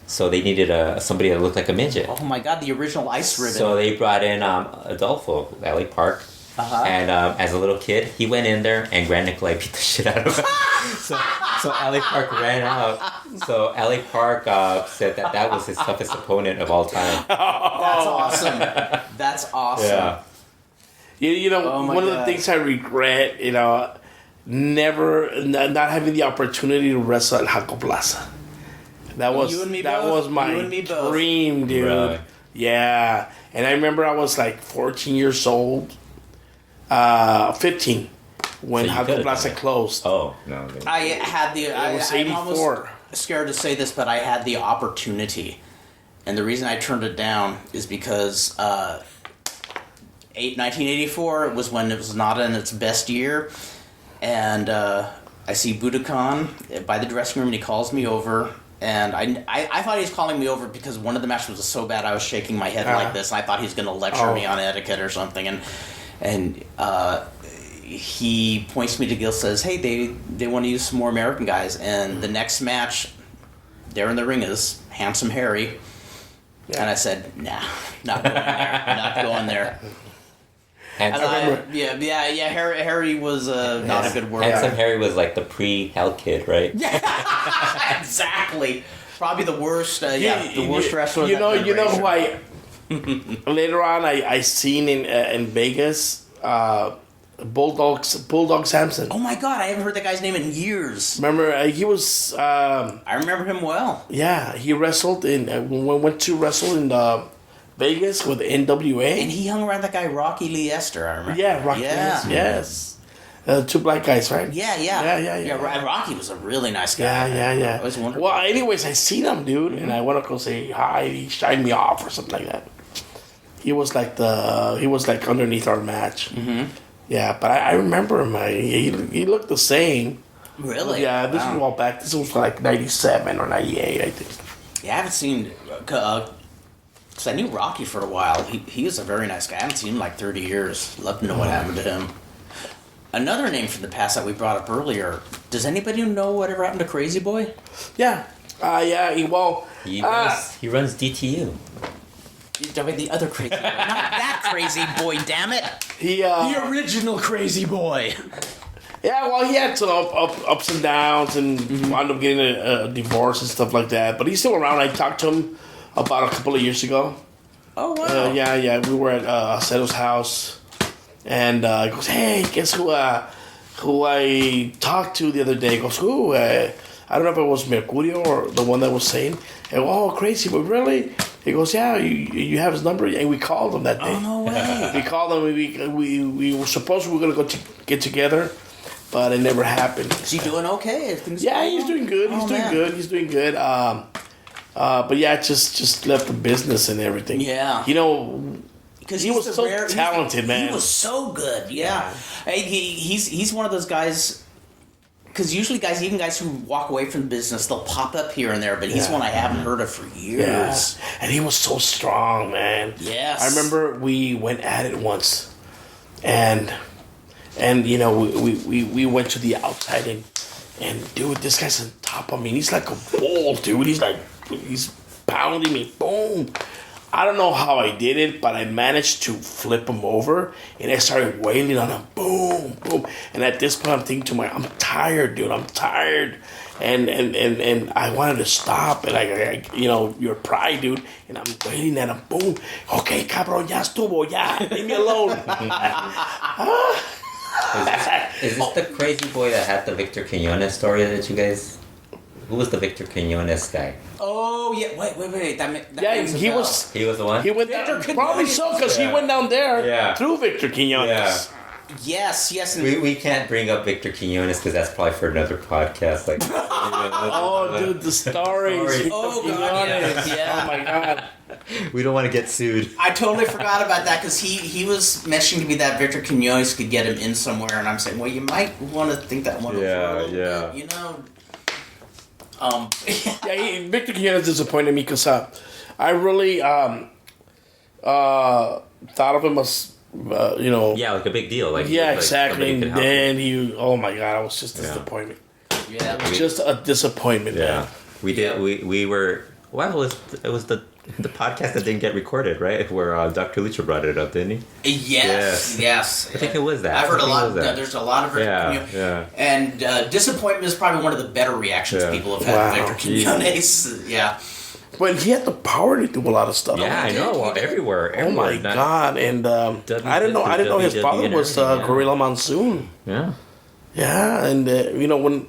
So they needed somebody that looked like a midget. Oh my God, the original Ice Ribbon. So they brought in Adolfo, Ali Park. And as a little kid, he went in there and Gran Nicolai beat the shit out of him. so Ali Park ran out. So Ali Park said that was his toughest opponent of all time. That's awesome. That's awesome. Yeah. You know, one of the things I regret, you know, not having the opportunity to wrestle at Jaco Plaza. That was my dream, dude. Really? Yeah. And I remember I was like 14 years old, 15, when Jaco Plaza closed. Oh, no. I had the... It was 84. I'm almost scared to say this, but I had the opportunity. And the reason I turned it down is because 1984 was when it was not in its best year. And I see Budokan by the dressing room, and he calls me over. And I thought he was calling me over because one of the matches was so bad I was shaking my head like this, and I thought he was going to lecture me on etiquette or something. And he points me to Gil, says, "Hey, they want to use some more American guys." And the next match, there in the ring is Handsome Harry. And I said, "Nah, not going there. Not going there." Harry was not a good word. Handsome Harry was like the pre-Hell Kid, right? Yeah, exactly. Probably the worst. The worst wrestler. You know who I later on I seen in Vegas. Bulldog Samson. Oh my God, I haven't heard that guy's name in years. Remember, he was. I remember him well. Yeah, he wrestled went to wrestle in Vegas with NWA. And he hung around that guy Rocky Leicester, I remember. Yeah, Rocky Leicester, yes. Two black guys, right? Yeah, Rocky was a really nice guy. Yeah. It was wonderful. Well, anyways, I seen him, dude, and I went to go say hi. He shined me off or something like that. He was like underneath our match. Mm-hmm. Yeah, but I remember him. He looked the same. Really? Yeah, this was a while back. This was like 97 or 98, I think. Yeah, I haven't seen... Because I knew Rocky for a while. He was a very nice guy. I haven't seen him in like 30 years. Love to know what happened to him. Another name from the past that we brought up earlier. Does anybody know whatever happened to Crazy Boy? Yeah. He runs DTU. The other Crazy Boy. Not that Crazy Boy, damn it. The original Crazy Boy. Yeah, well, he had some ups and downs and wound up getting a divorce and stuff like that. But he's still around. I talked to him about a couple of years ago. Oh, wow. Yeah. We were at Acero's house. And he goes, "Hey, guess who I talked to the other day?" He goes, "Who? I don't know if it was Mercurio or the one that was saying." And, "Oh, Crazy Boy, really?" He goes, "Yeah, you have his number?" And we called him that day. Oh, no way. We called him. We were supposed we were going to go get together, but it never happened. Is he doing okay? Yeah, he's doing good. He's doing good. But yeah, just left the business and everything. Yeah. Because he was so talented, man. He was so good, yeah. Hey, he's one of those guys. Because usually even guys who walk away from the business, they'll pop up here and there. But he's one I haven't heard of for years. Yeah. And he was so strong, man. Yes. I remember we went at it once, and we went to the outside and dude, this guy's on top of me. He's like a bull, dude. He's pounding me. Boom. I don't know how I did it, but I managed to flip him over, and I started wailing on him. Boom, boom. And at this point, I'm thinking to I'm tired, dude. I'm tired. And I wanted to stop, and I your pride, dude. And I'm waiting at him. Boom. Okay, cabrón, ya estuvo, ya. Leave me alone. Is this the Crazy Boy that had the Victor Quinones story that you guys... Who was the Victor Quinones guy? Oh, yeah. Wait. He was the one? He went down, probably so, because he went down there through Victor Quinones. Yeah. Yes. We can't bring up Victor Quinones because that's probably for another podcast. Like, dude, the stories. Oh, God, yeah. Oh, my God. We don't want to get sued. I totally forgot about that because he was mentioning to me that Victor Quinones could get him in somewhere, and I'm saying, well, you might want to think that one over a little bit, Victor Quinones disappointed me because I really thought of him as like a big deal. Exactly. And then oh my God, I was just disappointed. Yeah, just a disappointment. Yeah, man. We were. Well, it was the podcast that didn't get recorded, right? Where Dr. Lucha brought it up, didn't he? Yes. I think it was that. I've heard a lot. There's a lot of and disappointment is probably one of the better reactions people have had with Victor Quinones. Yeah. But he had the power to do a lot of stuff. Yeah, I know. Everywhere. Oh my God! And I didn't know his father was Gorilla Monsoon. Yeah. Yeah, and when,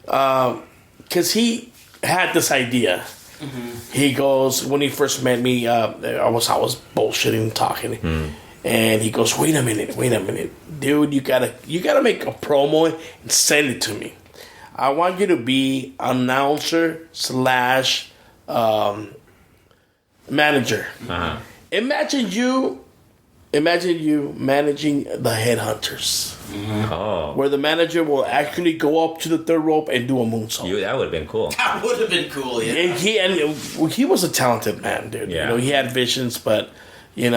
because he had this idea. Mm-hmm. He goes, when he first met me, I was bullshitting, talking, and he goes, wait a minute, dude, you gotta make a promo and send it to me. I want you to be announcer / manager. Uh-huh. Imagine you managing the headhunters. Mm-hmm. Oh. Where the manager will actually go up to the third rope and do a moonsault. That would have been cool. That would have been cool, yeah. And he was a talented man, dude. Yeah. He had visions, but the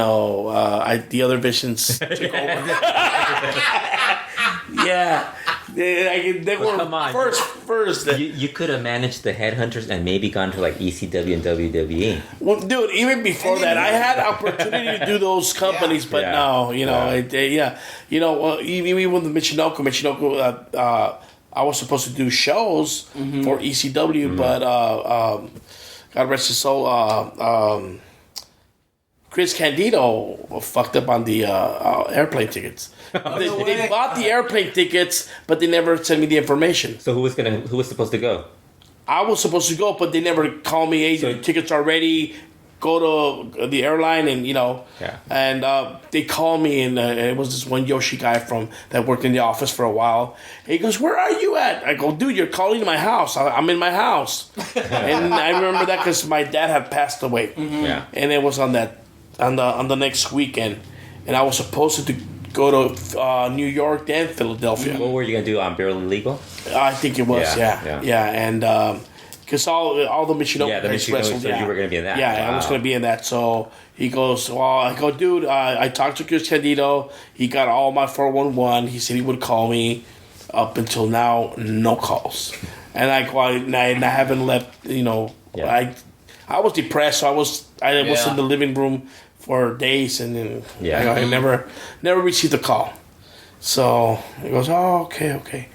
other visions took over. Yeah. They were come on. first. You could have managed the Headhunters and maybe gone to like ECW and WWE. Well, dude, even before that, I had opportunity to do those companies, but no, even with the Michinoku, I was supposed to do shows for ECW, but God rest his soul, Chris Candido fucked up on the airplane tickets. They bought the airplane tickets, but they never sent me the information. So who was supposed to go? I was supposed to go, but they never called me. Hey, the tickets are ready. Go to the airline, and and they called me, and it was this one Yoshi guy that worked in the office for a while. He goes, "Where are you at?" I go, "Dude, you're calling my house. I'm in my house." And I remember that because my dad had passed away, and it was on the next weekend, and I was supposed to go to New York and Philadelphia. What were you gonna do on Barely Legal? I think it was, and because all the Michinoku guys wrestled. So you were gonna be in that. Yeah, I was gonna be in that. So he goes, well, I go, dude, I talked to Chris Candido. He got all my 411. He said he would call me. Up until now, no calls, and I haven't left. I was depressed. So I was in the living room for days, and then I never received a call. So he goes, "Oh, okay."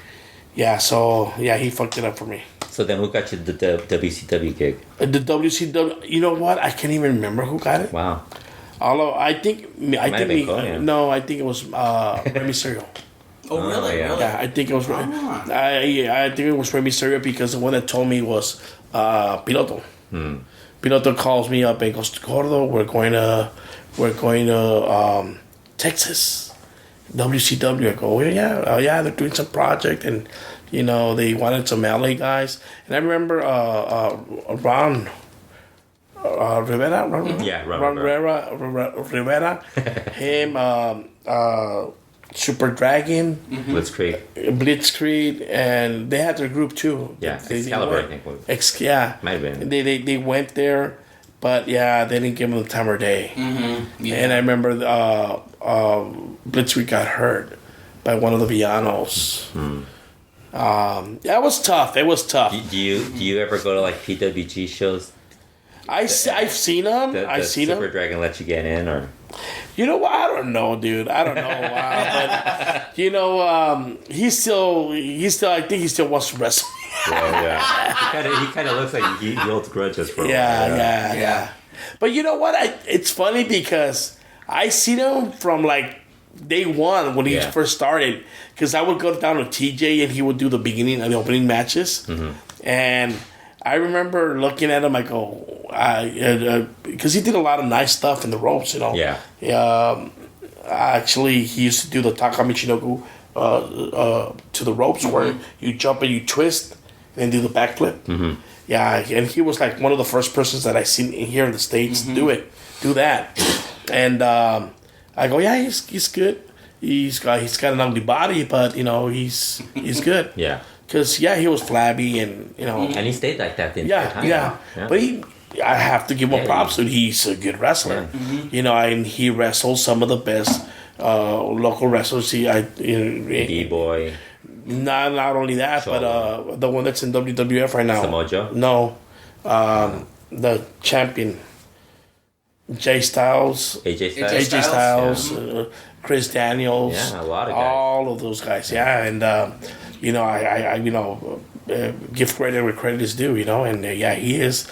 Yeah, so he fucked it up for me. So then who got you the WCW gig? The WCW, you know what? I can't even remember who got it. Wow. Although I think it was Rey Mysterio. Oh, really? Yeah. Yeah, I think it was. I think it was Rey Mysterio because the one that told me was Piloto. Piloto calls me up and goes, "Gordo, we're going to Texas, WCW." I go, yeah, they're doing some project, and they wanted some LA guys. And I remember Ron Rivera, Rivera, him, Super Dragon, Blitzkrieg, and they had their group too. Yeah, Excalibur, I think. Might have been. They went there, but they didn't give them the time of day. Mm-hmm. Yeah. And I remember Blitzkrieg got hurt by one of the Villanos. It was tough. It was tough. Do you ever go to like PWG shows? I've seen them. I've seen them. Super Dragon let you get in, or? You know what? I don't know, dude. I don't know. But he's still. I think he still wants to wrestle. Yeah. He kind of looks like he holds grudges for. Yeah. But you know what? It's funny because I seen him from like day one when he first started. Because I would go down to TJ and he would do the beginning and the opening matches, and I remember looking at him. I go, because he did a lot of nice stuff in the ropes, Yeah. Actually, he used to do the Taka Michinoku to the ropes where you jump and you twist and do the backflip. Mm-hmm. Yeah, and he was like one of the first persons that I seen here in the States do that. And I go, yeah, he's good. He's got an ugly body, but he's good. Yeah. Because he was flabby and and he stayed like that the entire time. Yeah. But I have to give him props. He's a good wrestler. Yeah. And he wrestled some of the best local wrestlers. D-Boy. Not only that, but the one that's in WWF right now. Samoa Joe? No, the champion. AJ Styles. AJ Styles. Chris Daniels. Yeah, a lot of guys. All of those guys. Yeah, and I give credit where credit is due. And he is.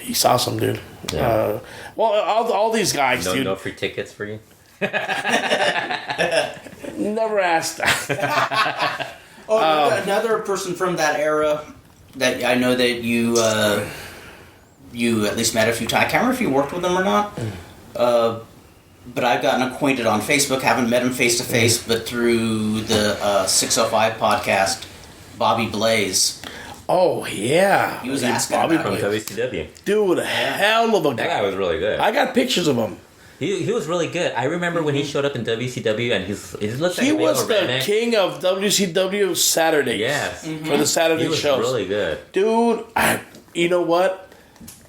He's awesome, dude. Yeah. All these guys, dude. No free tickets for you. Never asked. Another person from that era that I know that you at least met a few times. I can't remember if you worked with them or not. But I've gotten acquainted on Facebook. Haven't met him face to face, but through the 605 podcast, Bobby Blaze. Oh yeah, he was asking Bobby about from WCW. Dude, hell of a guy. That guy was really good. I got pictures of him. He was really good. I remember when he showed up in WCW and he looked like he was the king of WCW Saturdays. Yes, for the Saturday shows. He was really good, dude. You know what?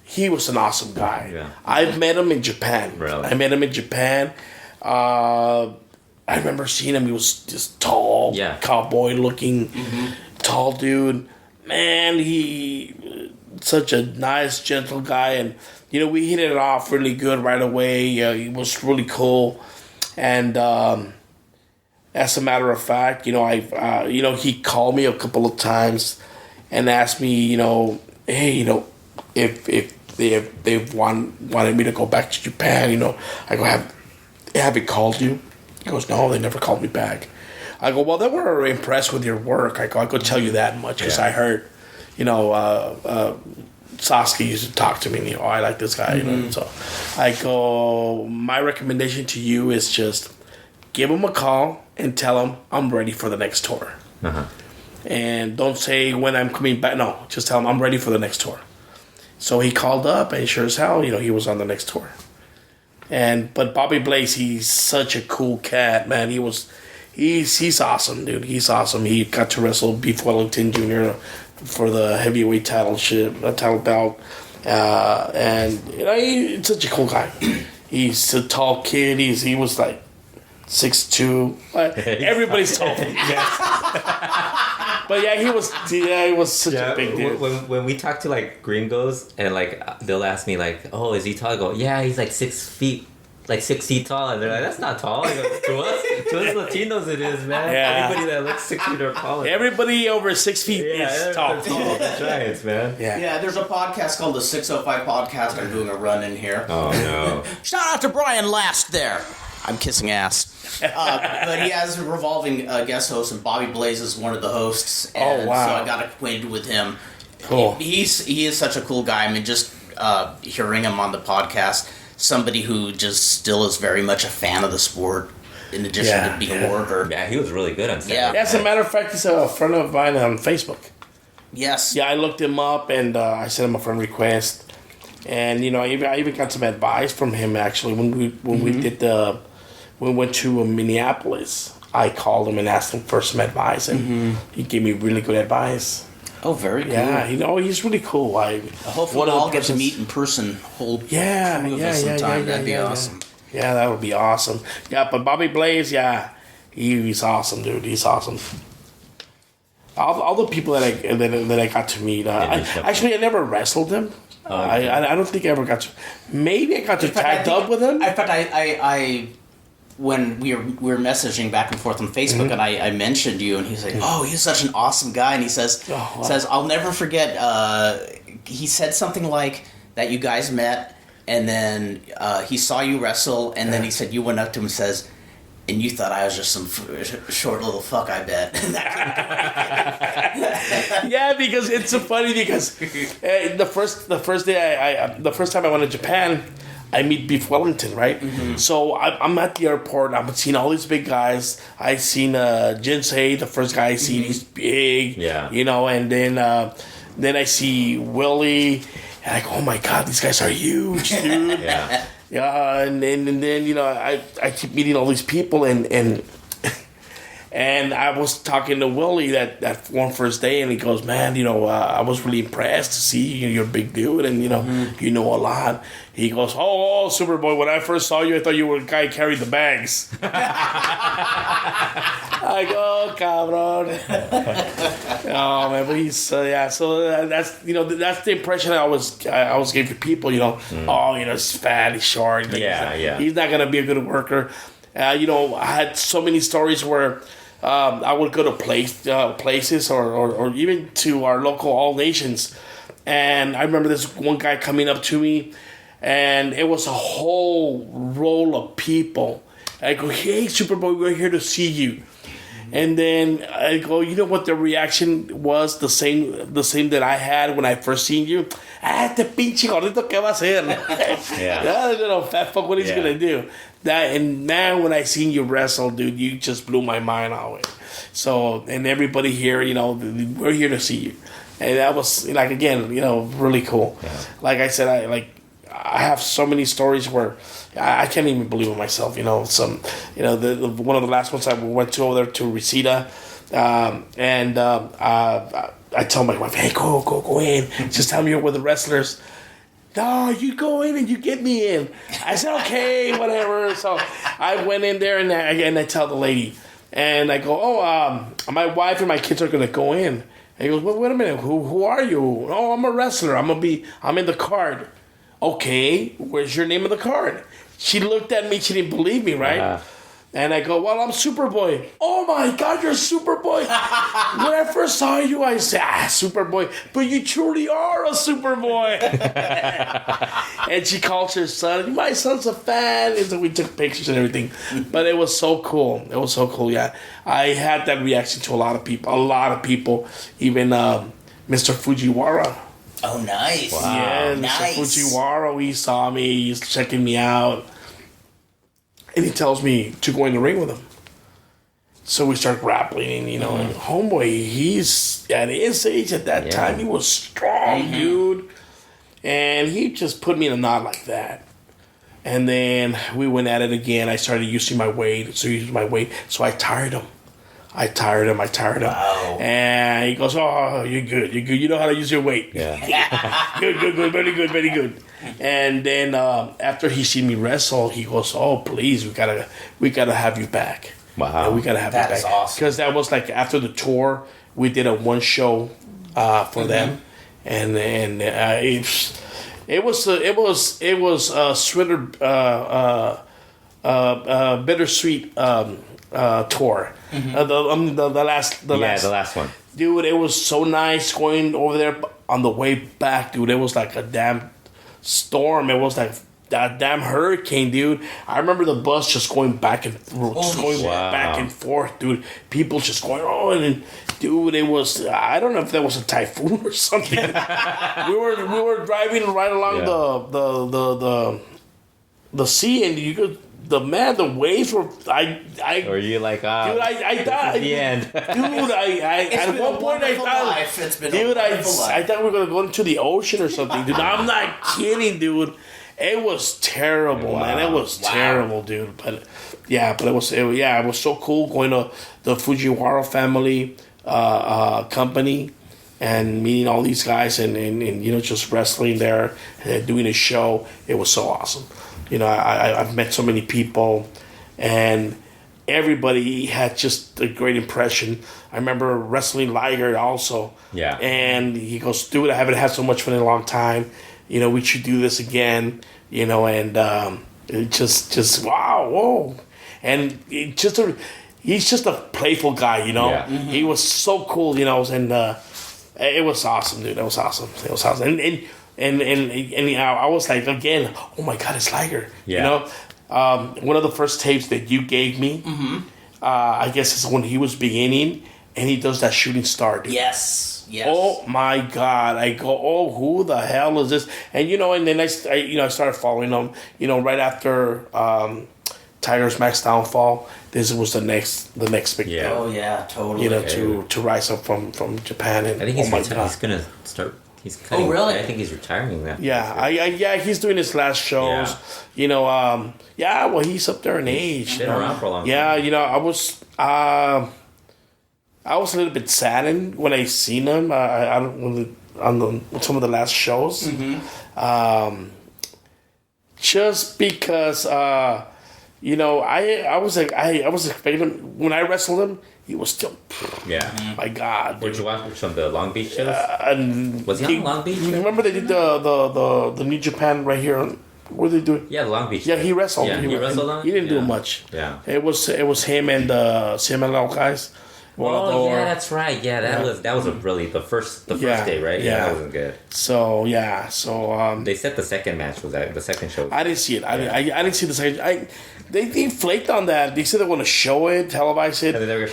He was an awesome guy. Yeah. I've met him in Japan. Really? I met him in Japan. I remember seeing him. He was just tall, cowboy looking, tall dude. Man, he such a nice, gentle guy, and we hit it off really good right away. He was really cool, and as a matter of fact, he called me a couple of times and asked me, hey, if they wanted me to go back to Japan, I go, have it called you? He goes, no, they never called me back. I go, well, they were impressed with your work. I could tell you that much because I heard, Sasuke used to talk to me. I like this guy. So I go, my recommendation to you is just give him a call and tell him I'm ready for the next tour. And don't say when I'm coming back. No, just tell him I'm ready for the next tour. So he called up, and sure as hell, he was on the next tour. But Bobby Blaze, he's such a cool cat, man. He's awesome, dude. He's awesome. He got to wrestle Beef Wellington Jr. for the heavyweight title belt, and he's such a cool guy. He's a tall kid. He was like 6'2". Everybody's tall. But he was such a big dude. When we talk to like gringos and like they'll ask me like, oh, is he tall? I go, yeah, he's like 6 feet. Like 6 feet tall, and they're like, "That's not tall." I go, to us Latinos, it is, man. Yeah. Anybody that looks 6 feet or taller, everybody over 6 feet is tall. The Giants, man. Yeah, there's a podcast called the 605 Podcast. I'm doing a run in here. Oh no! Shout out to Brian Last there. I'm kissing ass. But he has a revolving guest host, and Bobby Blaze is one of the hosts. And oh wow! So I got acquainted with him. Cool. He is such a cool guy. I mean, just hearing him on the podcast. Somebody who just still is very much a fan of the sport, in addition to being a worker. Yeah, he was really good on Saturday. Yeah. As a matter of fact, he's a friend of mine on Facebook. Yes. Yeah, I looked him up and I sent him a friend request, and I even got some advice from him actually when we went to Minneapolis. I called him and asked him for some advice, and he gave me really good advice. Oh, very cool. Yeah, he's really cool. Hopefully we'll all get to meet in person. Sometime. That'd be awesome. Yeah, that would be awesome. Yeah, but Bobby Blaze, he's awesome, dude. He's awesome. All the people that I got to meet. I never wrestled him. I don't think I ever got to. Maybe I got to tag up with him. In fact, I when we were messaging back and forth on Facebook, and I mentioned you, and he's like, "Oh, he's such an awesome guy," and he says, "I'll never forget." He said something like that you guys met, and then he saw you wrestle, and then he said you went up to him and says, "And you thought I was just some short little fuck, I bet." Yeah, because it's so funny because the first time I went to Japan, I meet Beef Wellington, right? So I'm at the airport. I'm seeing all these big guys. I seen Jinsei, the first guy I seen. He's big, and then I see Willie, and I go, oh my god, these guys are huge, dude. And then I keep meeting all these people, and I was talking to Willie that one first day, and he goes, man, I was really impressed to see you. You're a big dude, and you know a lot. He goes, oh, Superboy, when I first saw you, I thought you were a guy who carried the bags. I go, cabron. Oh man, but he's so that's that's the impression I always gave to people. He's fat, he's short. He's not gonna be a good worker. I had so many stories where I would go to places or even to our local All Nations, and I remember this one guy coming up to me, and it was a whole roll of people. I go, hey, Superboy, we're here to see you. And then I go, you know what the reaction was? The same that I had when I first seen you. Este pinche gordito, ¿qué va a hacer? Fat fuck, what he's gonna do? And man, when I seen you wrestle, dude, you just blew my mind away. So, and everybody here, we're here to see you. And that was, again, really cool. Yeah. Like I said, I have so many stories where I can't even believe it myself. One of the last ones I went to over there to Reseda, and I tell my wife, hey, go in. Just tell me you're with the wrestlers. no, you go in and you get me in. I said, okay, whatever. So I went in there and I tell the lady, and I go, my wife and my kids are gonna go in. And he goes, well, wait a minute, who are you? Oh, I'm a wrestler. I'm in the card. Okay, where's your name on the card? She looked at me. She didn't believe me, right? And I go, well, I'm Superboy. Oh, my God, you're Superboy. When I first saw you, I said, Superboy. But you truly are a Superboy. And she calls her son. My son's a fan. And so we took pictures and everything. But it was so cool. It was so cool, yeah. I had that reaction to a lot of people. Even Mr. Fujiwara. Oh, nice. Wow. Yeah, nice. Mr. Fujiwara, he saw me. He's checking me out. And he tells me to go in the ring with him. So we start grappling, and, and homeboy, he's at his age at that time. He was strong, dude. And he just put me in a knot like that. And then we went at it again. I started using my weight. So I tired him. Wow. And he goes, oh, you're good. You know how to use your weight. Yeah. Good. Very good. And then after he seen me wrestle, he goes, oh, please, we gotta have you back. Wow. Yeah, we gotta have you back. That is awesome. Because that was like after the tour, we did a one show for them. And it was bittersweet tour. The last one. Dude, it was so nice going over there. On the way back, dude, it was like a damn storm. It was like that damn hurricane, dude. I remember the bus just going back and back and forth, dude. People just going, and dude, it was, I don't know if that was a typhoon or something. we were driving right along the sea, and you could. The waves were. Or you like, dude, I thought the end. Dude, at one point I thought we were gonna go into the ocean or something, dude. I'm not kidding, dude. It was terrible, man. It was terrible, dude. But it was so cool going to the Fujiwara family company and meeting all these guys and just wrestling there and doing a show. It was so awesome. I've met so many people, and everybody had just a great impression. I remember wrestling Liger also. Yeah. And he goes, dude, I haven't had so much fun in a long time. We should do this again. And it just wow, whoa. And he's just a playful guy, Yeah. Mm-hmm. He was so cool, and it was awesome, dude. It was awesome. And I was like, again, oh my God, it's Liger. Yeah. One of the first tapes that you gave me, I guess it's when he was beginning, and he does that shooting star, dude. Yes. Oh my God. I go, oh, who the hell is this? And, and then I started following him, right after Tiger's Max downfall. This was the next big thing. Oh, yeah, totally. To rise up from Japan. And, I think he's going to start... He's cutting, really? I think he's retiring that. Yeah, he's doing his last shows. Yeah. Well, he's up there in age. He's been around for a long time. Yeah, I was a little bit saddened when I seen him. On some of the last shows. Mm-hmm. Just because, I was expecting him when I wrestled him. He was still, my God. Did you watch from the Long Beach shows? Was he on Long Beach? Remember they did the New Japan right here? What did they do? Yeah, the Long Beach. Yeah, he wrestled. Yeah, he wrestled on. He didn't do much. Yeah, it was him and the CMLL guys. Oh yeah, that's right. Yeah, that was really the first day, right? Yeah, that wasn't good. So they said the second match was the second show. I didn't see it. I didn't see the second. They flaked on that. They said they want to show it, televise it. They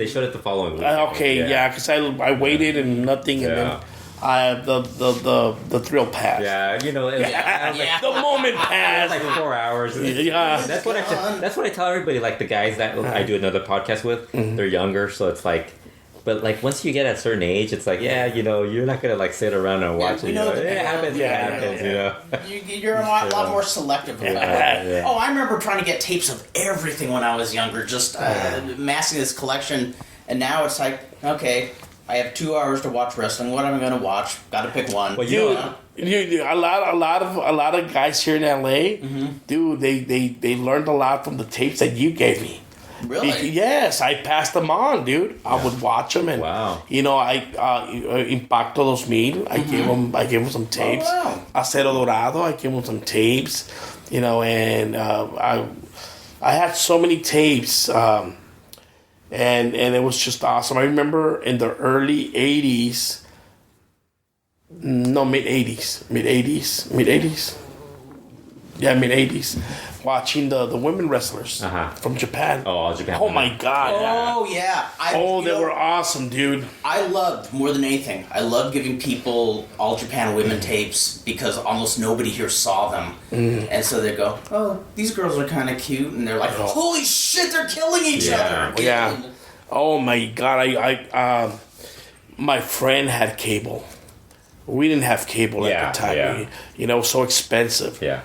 showed it the following week. Because I waited and nothing, and then the thrill passed. Yeah, the moment passed. Like 4 hours. Yeah, that's what I tell everybody. Like the guys that I do another podcast with, they're younger, so it's like. But like once you get at a certain age, it's like you're not gonna sit around and watch it. It happens. You're a lot more selective about it. Oh, I remember trying to get tapes of everything when I was younger, just amassing this collection, and now it's like, okay, I have 2 hours to watch wrestling. What am I going to watch? Got to pick one. Well, A lot of guys here in LA, dude, they learned a lot from the tapes that you gave me. Really? Yes, I passed them on, dude. I would watch them, and I Impacto 2000. I gave them some tapes. Oh, wow. Acero Dorado. I gave them some tapes. And I had so many tapes, and it was just awesome. I remember in the early '80s. No, mid 80s. Yeah, mid 80s. Watching the women wrestlers from Japan. Oh, all Japan. Oh my God. Oh yeah. They were awesome, dude. I loved more than anything. I loved giving people All Japan women tapes because almost nobody here saw them, and so they go, "Oh, these girls are kind of cute," and they're like, "Holy shit, they're killing each other!" Yeah. Oh my God. I my friend had cable. We didn't have cable at the time. Yeah. So expensive. Yeah.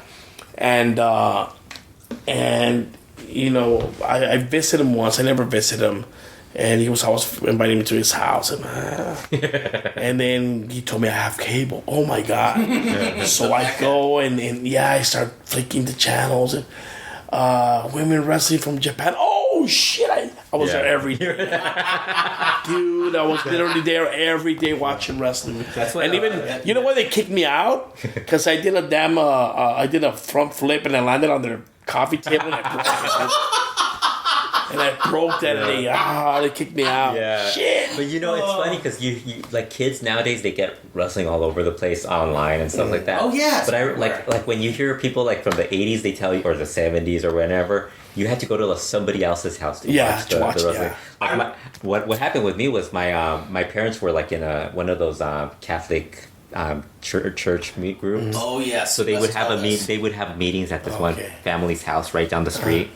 And I visited him once. I never visited him, and he was always inviting me to his house, and then he told me I have cable. Oh my God! So I go and I start flicking the channels and women wrestling from Japan. Oh shit! I was there every day. Dude, I was literally there every day watching wrestling. That's what, and even you know why they kicked me out? Because I did a front flip and I landed on their coffee table and I broke it. And I broke that and they kicked me out. Yeah. Shit. But it's funny because you like kids nowadays, they get wrestling all over the place online and stuff like that. Oh yeah. But I like when you hear people like from the 80s, they tell you, or the 70s or whenever, you had to go to somebody else's house to watch the wrestling. Yeah. What happened with me was my parents were like in one of those Catholic church meet groups. Oh yes. So they would have they would have meetings at this one family's house right down the street.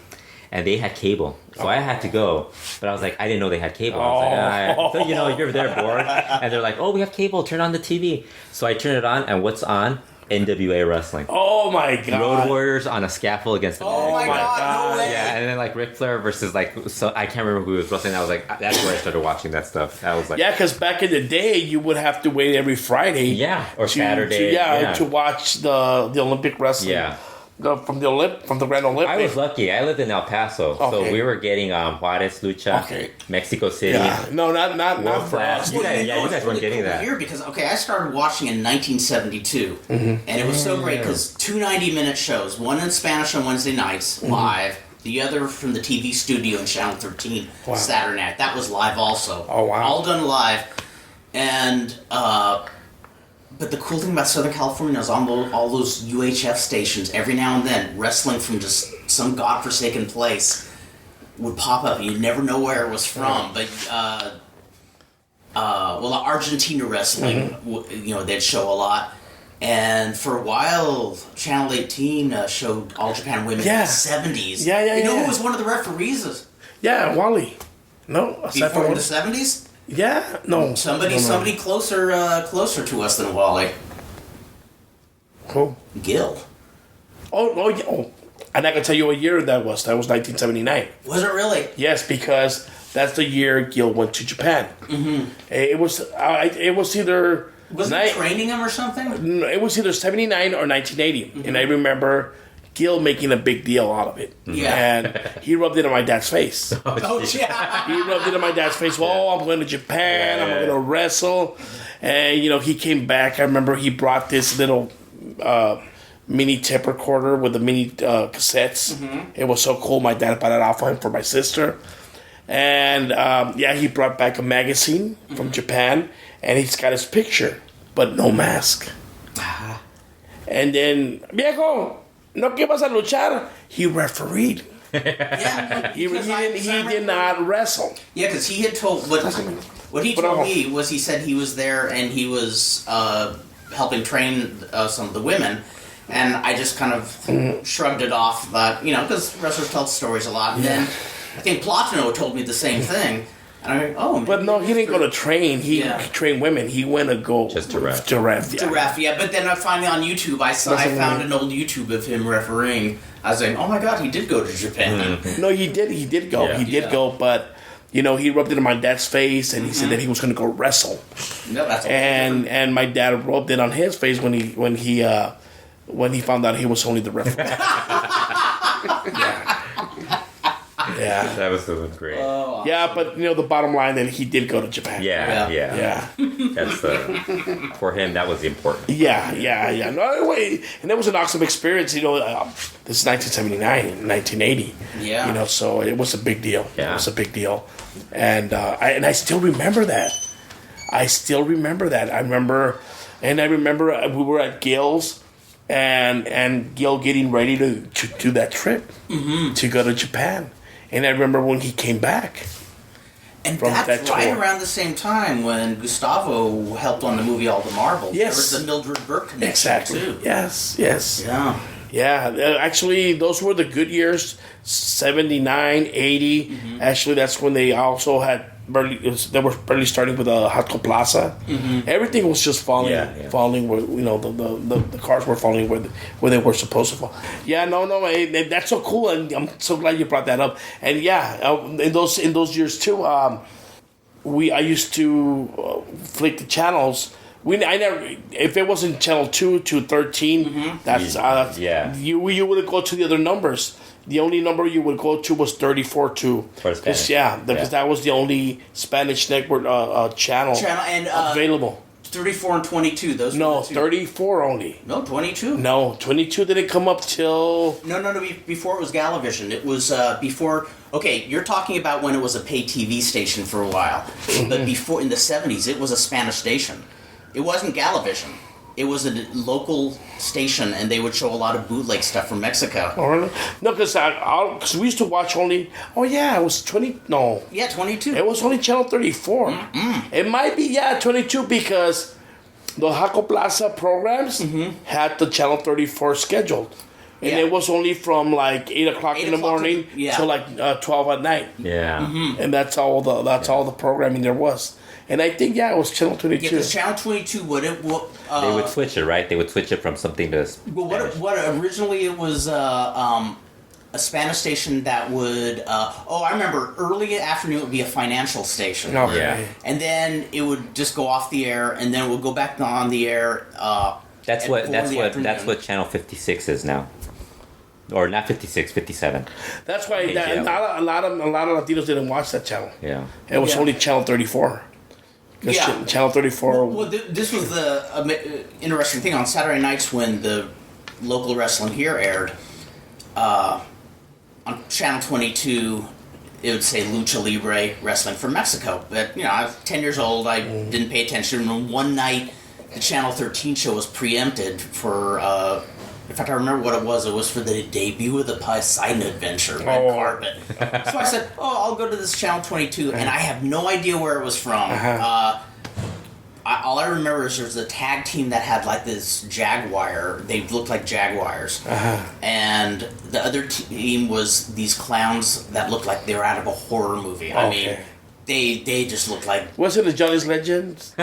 And they had cable, so I had to go. But I was like, I didn't know they had cable. I was like, so you're there bored, and they're like, oh, we have cable. Turn on the TV. So I turn it on, and what's on? NWA wrestling. Oh my God! Road Warriors on a scaffold against the Oh my God! No way! Yeah, and then like Ric Flair versus so I can't remember who was wrestling. I was like, that's where I started watching that stuff. I was like, because back in the day, you would have to wait every Friday. Or Saturday. To watch the Olympic wrestling. Yeah. From the Grand Olympics. I was lucky. I lived in El Paso, so we were getting Juarez Lucha, Mexico City. Yeah. No, not for us. You guys weren't getting that. Here because I started watching in 1972, and it was so great because 2 90-minute shows, one in Spanish on Wednesday nights live, the other from the TV studio in Channel 13 Saturday night. That was live also. Oh wow! All done live, and. But the cool thing about Southern California is all those UHF stations, every now and then, wrestling from just some godforsaken place would pop up. You'd never know where it was from. But, Argentina wrestling, they'd show a lot. And for a while, Channel 18 showed All Japan Women in the 70s. You know who was one of the referees? Yeah, Wally. No, before in the 70s? Yeah, no. Somebody closer to us than Wally. Who? Gil. Oh, and I can tell you what year that was. That was 1979. Was it really? Yes, because that's the year Gil went to Japan. Mm-hmm. It was either... Was he training him or something? It was either 79 or 1980. Mm-hmm. And I remember Gil making a big deal out of it. Yeah. And he rubbed it in my dad's face. Oh, yeah. He rubbed it in my dad's face. Oh, I'm going to Japan. I'm going to wrestle. And, he came back. I remember he brought this little mini tape recorder with the mini cassettes. Mm-hmm. It was so cool. My dad bought it off for him for my sister. And, he brought back a magazine from Japan. And he's got his picture, but no mask. And then, viejo, ¿no que vas a luchar? He refereed. Yeah, he did not wrestle. Yeah, because he had told what he told me was he said he was there and he was helping train some of the women, and I just kind of shrugged it off. But because wrestlers tell stories a lot, and then I think Platino told me the same thing. And I'm like, oh, but no, he didn't go to train. He trained women. He went to go just to ref. To ref, But then finally on YouTube, I found an old YouTube of him refereeing. I was like, oh my god, he did go to Japan. Mm-hmm. No, he did go. Yeah. He did go, but he rubbed it in my dad's face, and he said that he was going to go wrestle. No, that's and my dad rubbed it on his face when he found out he was only the referee. Yeah. That was so great. Oh, Yeah, but the bottom line that he did go to Japan. Yeah. That's for him. That was important. Yeah. No way, and that was an awesome experience. This is 1979, 1980. Yeah. So it was a big deal. Yeah. It was a big deal, and I still remember that. I remember we were at Gil's, and Gil getting ready to do that trip to go to Japan. And I remember when he came back. And from that's that right tour. around the same time when Gustavo helped on the movie All the Marbles. Yes. There was the Mildred Burke connection, Exactly. too. Yes. Yeah. Yeah. Actually, those were the good years. 79, 80. Mm-hmm. Actually, that's when they also had they were barely starting with a Hatco Plaza. Mm-hmm. Everything was just falling. Where the cars were falling where they were supposed to fall. Yeah, no, that's so cool, and I'm so glad you brought that up. And in those years too, I used to flick the channels. If it wasn't channel 2 to 13, that's you would go to the other numbers. The only number you would go to was 34 to Spanish. Because that was the only Spanish network channel And available. 34 and 22. Those No, were the two. 34 only. No, 22. No, 22 didn't come up till. No. Before it was Galavision. It was before. Okay, you're talking about when it was a pay TV station for a while. But before, in the 70s, it was a Spanish station. It wasn't Galavision. It was a local station, and they would show a lot of bootleg stuff from Mexico. Oh, really? No, because we used to watch only. Oh yeah, it was 20. No. Yeah, 22. It was only channel 34. It might be 22 because the Jaco Plaza programs had the channel 34 scheduled. And it was only from like 8 o'clock in the morning till like 12 at night. Yeah. And that's all the programming there was. And I think it was channel 22. Yeah, because channel 22 they would switch it, right? They would switch it from something to. What originally it was a Spanish station that would. I remember early afternoon it would be a financial station. Okay. Yeah. And then it would just go off the air, and then it would go back on the air. That's what channel 56 is now. Or not 56, 57. That's why a lot of Latinos didn't watch that channel. Yeah. It was only channel 34. Yeah. Channel 34. Well, this was the interesting thing on Saturday nights when the local wrestling here aired. On channel 22, it would say Lucha Libre Wrestling from Mexico. But I was 10 years old. I didn't pay attention. And one night, the channel 13 show was preempted for. In fact, I remember what it was. It was for the debut of the Poseidon Adventure, red carpet. So I said, I'll go to this channel 22, and I have no idea where it was from. All I remember is there's a tag team that had like this jaguar. They looked like jaguars. And the other team was these clowns that looked like they were out of a horror movie. I mean, they just looked like... Was it the Johnny's Legends?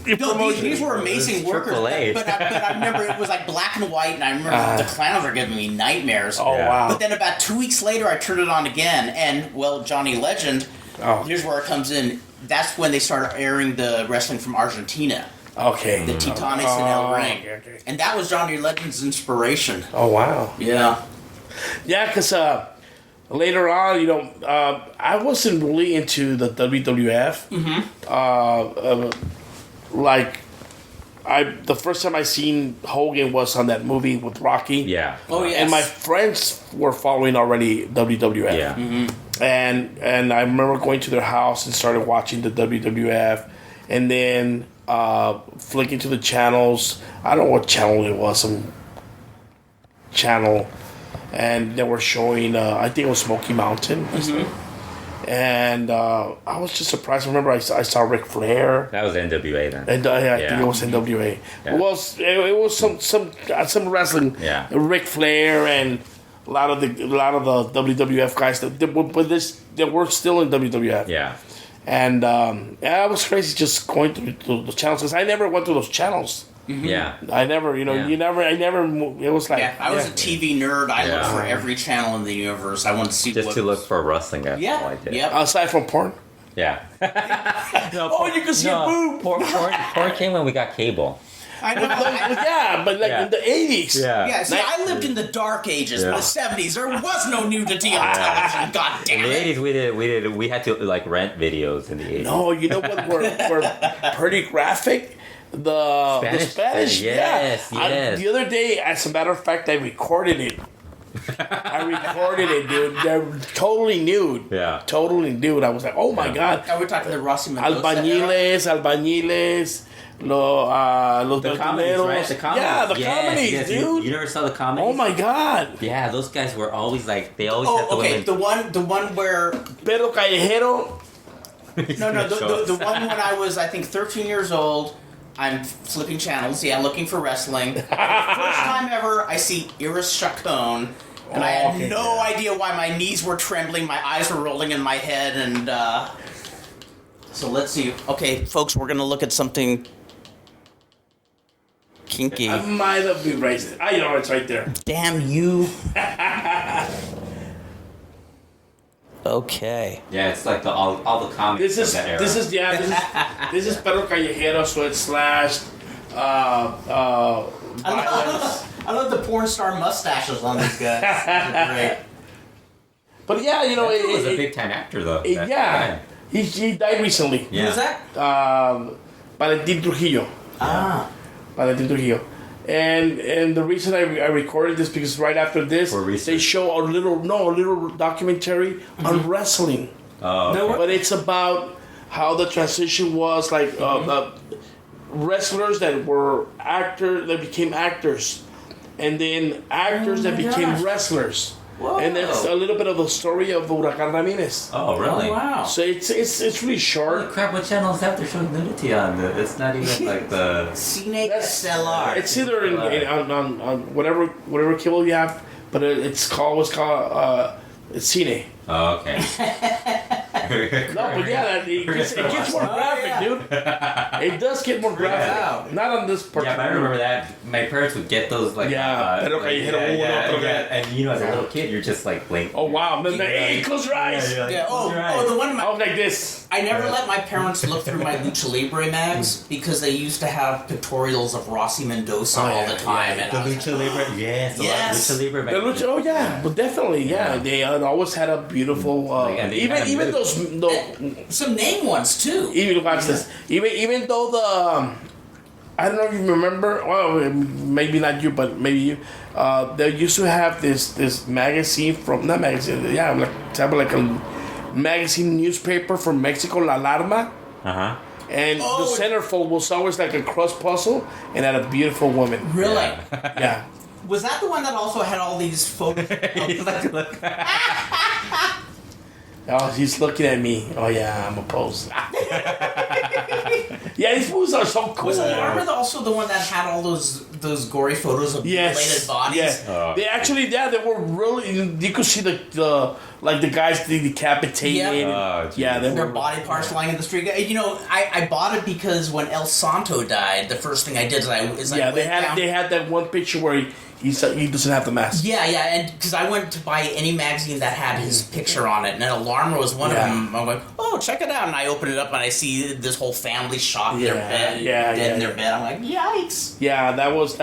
No, these were amazing workers, but I remember it was like black and white, and I remember the clowns were giving me nightmares. Oh, wow. But then about 2 weeks later, I turned it on again, and, Johnny Legend, here's where it comes in. That's when they started airing the wrestling from Argentina. Okay. The Titanes in El Ring. Okay. And that was Johnny Legend's inspiration. Oh, wow. Yeah. Yeah, because later on, I wasn't really into the WWF. The first time I seen Hogan was on that movie with Rocky. Yeah. Oh, yes. And my friends were following already WWF. Yeah. And I remember going to their house and started watching the WWF, and then flicking to the channels. I don't know what channel it was. Some channel. And they were showing, I think it was Smoky Mountain. And I was just surprised. I remember I saw Ric Flair. That was NWA then. And I think it was NWA. Yeah. It was some wrestling. Yeah. Ric Flair and a lot of the WWF guys they were still in WWF. Yeah. And it was crazy just going through the channels because I never went through those channels. Mm-hmm. Yeah. I never, it was like... Yeah, I was a TV nerd. I looked for every channel in the universe. I wanted to see Just to look for wrestling. That's all I did. Yep. Aside from porn? Yeah. You can see a boob! Porn came when we got cable. I know. But in the 80s. Yeah, see, I lived in the dark ages, in the 70s. There was no nudity on television. God damn it. In the 80s, we had to rent videos in the 80s. No, you know what? We're pretty graphic. The Spanish. Yes. The other day, as a matter of fact, I recorded it. Dude. They're totally nude. Yeah. Totally nude. I was like, oh my God. Are we talking the Rossi Mendoza albañiles, los The comedies, right? The comedies. Yeah, the comedies, dude. You never saw the comedies? Oh my God. Yeah, those guys were always like, they always had the women. The one where... Pedro Callejero. No, the one when I was, I think, 13 years old. I'm flipping channels, looking for wrestling. First time ever, I see Iris Chacon, and I had no idea why my knees were trembling, my eyes were rolling in my head, and so let's see. Okay, folks, we're gonna look at something kinky. I might have been racist. I know it's right there. Damn you. Okay. Yeah, it's like all the comics of that era. This is Pedro Callejero, so it's slashed. Violence. I love the porn star mustaches on these guys. Great. But yeah, He was a big time actor though. He died recently. Yeah. Who was that? Valentin Trujillo. Valentin Trujillo. And the reason I recorded this because right after this they show a little documentary on wrestling. Oh, okay. But it's about how the transition was like wrestlers that were actors that became actors, and then actors that became wrestlers. Whoa. And it's a little bit of the story of Huracán Ramírez. Oh, really? Oh, wow. So it's really short. Holy crap, what channel is that they're showing nudity on? It's not even like the... Cine SLR. It's either on whatever cable you have, but it's called Cine. Oh, okay. No, but yeah, it gets more graphic, dude. It does get more graphic. Wow. Not on this particular. Yeah, but I remember that. My parents would get those like... Pero Callejero and as a little kid, you're just like blinking. Oh, wow. Hey, close your eyes. Yeah. Oh, the one. I was like this. I never let my parents look through my Lucha Libre mags because they used to have pictorials of Rossi Mendoza all the time. The Lucha Libre, yes. Lucha Libre. The Lucha, but definitely, yeah. They always had a beautiful, even those, some name ones too. Even watch this. Even though I don't know if you remember. Well, maybe not you, but maybe you. They used to have this magazine not magazine. Yeah, like a magazine newspaper from Mexico, La Alarma. And the centerfold was always like a cross puzzle and had a beautiful woman. Really? Yeah. Was that the one that also had all these photos? Oh, he's looking at me. Oh yeah, I'm opposed. Yeah, these movies are so cool. Was Alarma also the one that had all those gory photos of mutilated bodies? Yes. They actually, they were really. You could see the guys decapitated. Yep. Their body parts lying in the street. You know, I bought it because when El Santo died, the first thing I did is I they had that one picture where he doesn't have the mask. Yeah, and because I went to buy any magazine that had his picture on it, and then Alarma was one of them. I'm like, oh, check it out, and I open it up and I see this whole family shot in their bed, dead in their bed. I'm like, yikes. Yeah, that was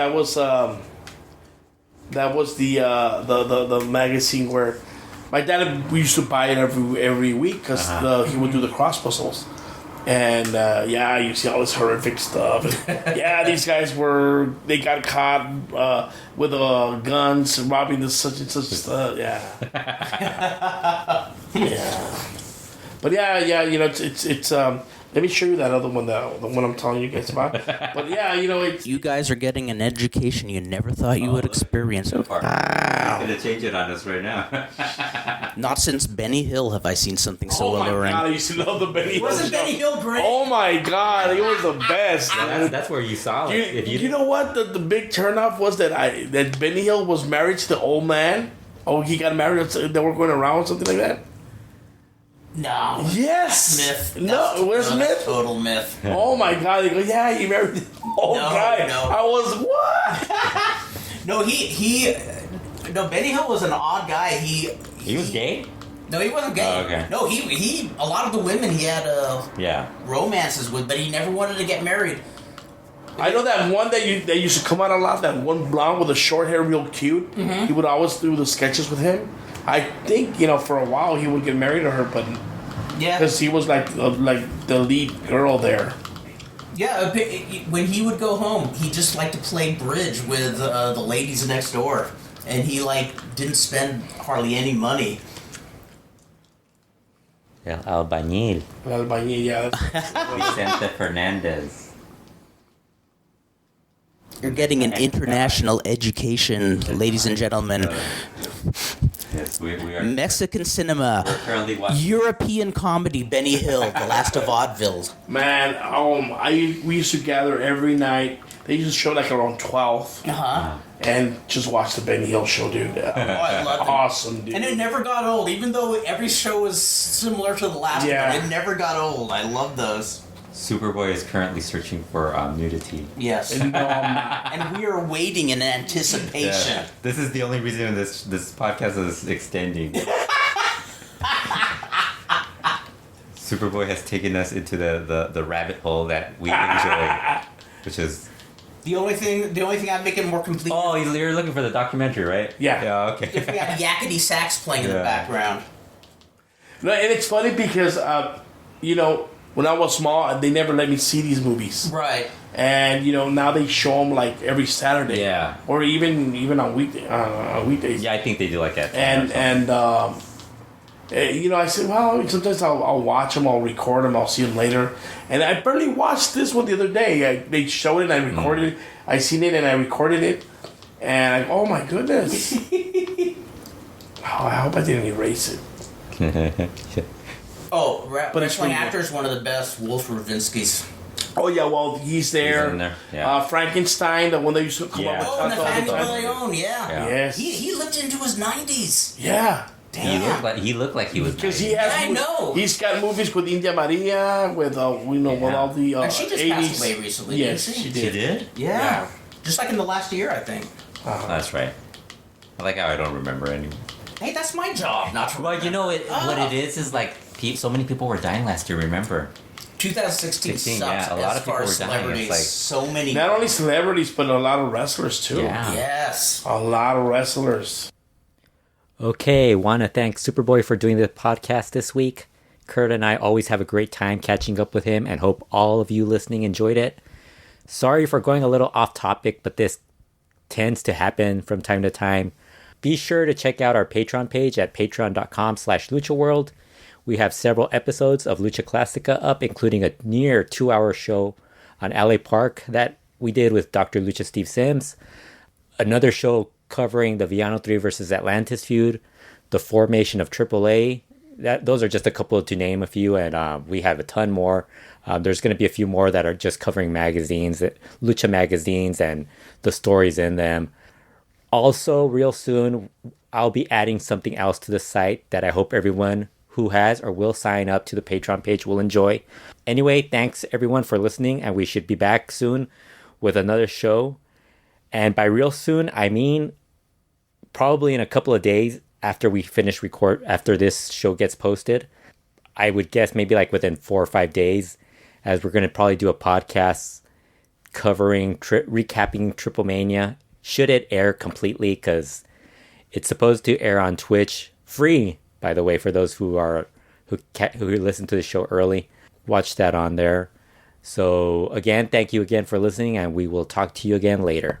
the magazine where my dad used to buy it every week because he would do the cross puzzles. And you see all this horrific stuff. And, these guys they got caught with guns robbing the such and such stuff. Yeah. But it's let me show you that other one, the one I'm telling you guys about. But it's... You guys are getting an education you never thought you would experience. So far. He's going to change it on us right now. Not since Benny Hill have I seen something so alluring. Oh my God, I used to love the Benny Hill. Wasn't Benny Hill great? Oh my God, he was the best. That's where you saw it. You know what? The big turnoff was that Benny Hill was married to the old man. Oh, he got married. They were going around, something like that. No. Yes. Myth. No, where's myth? Total myth. Oh my God! They go, yeah, he married the old guy. No. I was what? No, Benny Hill was an odd guy. He was gay? No, he wasn't gay. Oh, okay. No, he a lot of the women he had Yeah. romances with, but he never wanted to get married. I know that one that used to come out a lot. That one blonde with the short hair, real cute. Mm-hmm. He would always do the sketches with him. I think for a while he would get married to her, but Yeah. because he was like the lead girl there. Yeah, when he would go home, he just liked to play bridge with the ladies next door, and he didn't spend hardly any money. El Albañil. Yeah. Vicente Fernandez. You're getting an international education, ladies and gentlemen. Yes, we are. Mexican cinema, We're currently watching. European comedy, Benny Hill, The Last of Vaudeville. Man, we used to gather every night. They used to show around 12. Uh-huh. And just watch the Benny Hill show, dude. I love it. Awesome, dude. And it never got old, even though every show was similar to the last Yeah. one. It never got old. I love those. Superboy is currently searching for nudity. Yes. And, no, I'm not. And we are waiting in anticipation. Yeah. This is the only reason this podcast is extending. Superboy has taken us into the rabbit hole that we enjoy, which is. The only thing I'd make it more complete. Oh, you're looking for the documentary, right? Yeah. Yeah. Okay. If we had yakety sax playing in the Yeah. background. No, and it's funny because, when I was small, they never let me see these movies. Right. And, now they show them every Saturday. Yeah. Or even on weekdays. Yeah, I think they do like that. I said, well, sometimes I'll watch them, I'll record them, I'll see them later. And I barely watched this one the other day. They showed it and I recorded it. I seen it and I recorded it. And oh my goodness. I hope I didn't erase it. Oh, But it's wrestling really actor is one of the best. Wolf Ravinsky's. Oh, yeah, well, he's there. in there, yeah. Frankenstein, the one that used to come Yeah. up with Oh, Taco all the Nathaniel time. Leone, yeah. Yeah. Yes. He lived into his 90s. Yeah. Damn. He looked like he was. Because married. he has, I know. He's got movies with India Maria, with with all the And she just 80s. passed away recently, Yes, didn't she? she She did. did? Yeah. Just like in the last year, I think. That's right. I like how I don't remember anymore. Hey, that's my job, not to Well, you know what it is so many people were dying last year. Remember? 2016 16, sucks yeah, a lot as of people far as were dying. celebrities. It's So many. Not only celebrities, but a lot of wrestlers too. Yeah. Yes. A lot of wrestlers. Okay, want to thank Superboy for doing the podcast this week. Kurt and I always have a great time catching up with him and hope all of you listening enjoyed it. Sorry for going a little off topic, but this tends to happen from time to time. Be sure to check out our Patreon page at patreon.com/LuchaWorld. We have several episodes of Lucha Classica up, including a near 2-hour show on LA Park that we did with Dr. Lucha Steve Sims. Another show covering the Villano 3 versus Atlantis feud, the formation of AAA. Those are just a couple to name a few, and we have a ton more. There's going to be a few more that are just covering magazines, Lucha magazines, and the stories in them. Also, real soon, I'll be adding something else to the site that I hope everyone who has or will sign up to the Patreon page will enjoy. Anyway, thanks everyone for listening, and we should be back soon with another show. And by real soon, I mean probably in a couple of days after we finish after this show gets posted. I would guess maybe within 4 or 5 days, as we're going to probably do a podcast covering, recapping Triple Mania. Should it air completely, because it's supposed to air on Twitch, free, by the way, for those who listen to the show early. Watch that on there. So again, thank you again for listening, and we will talk to you again later.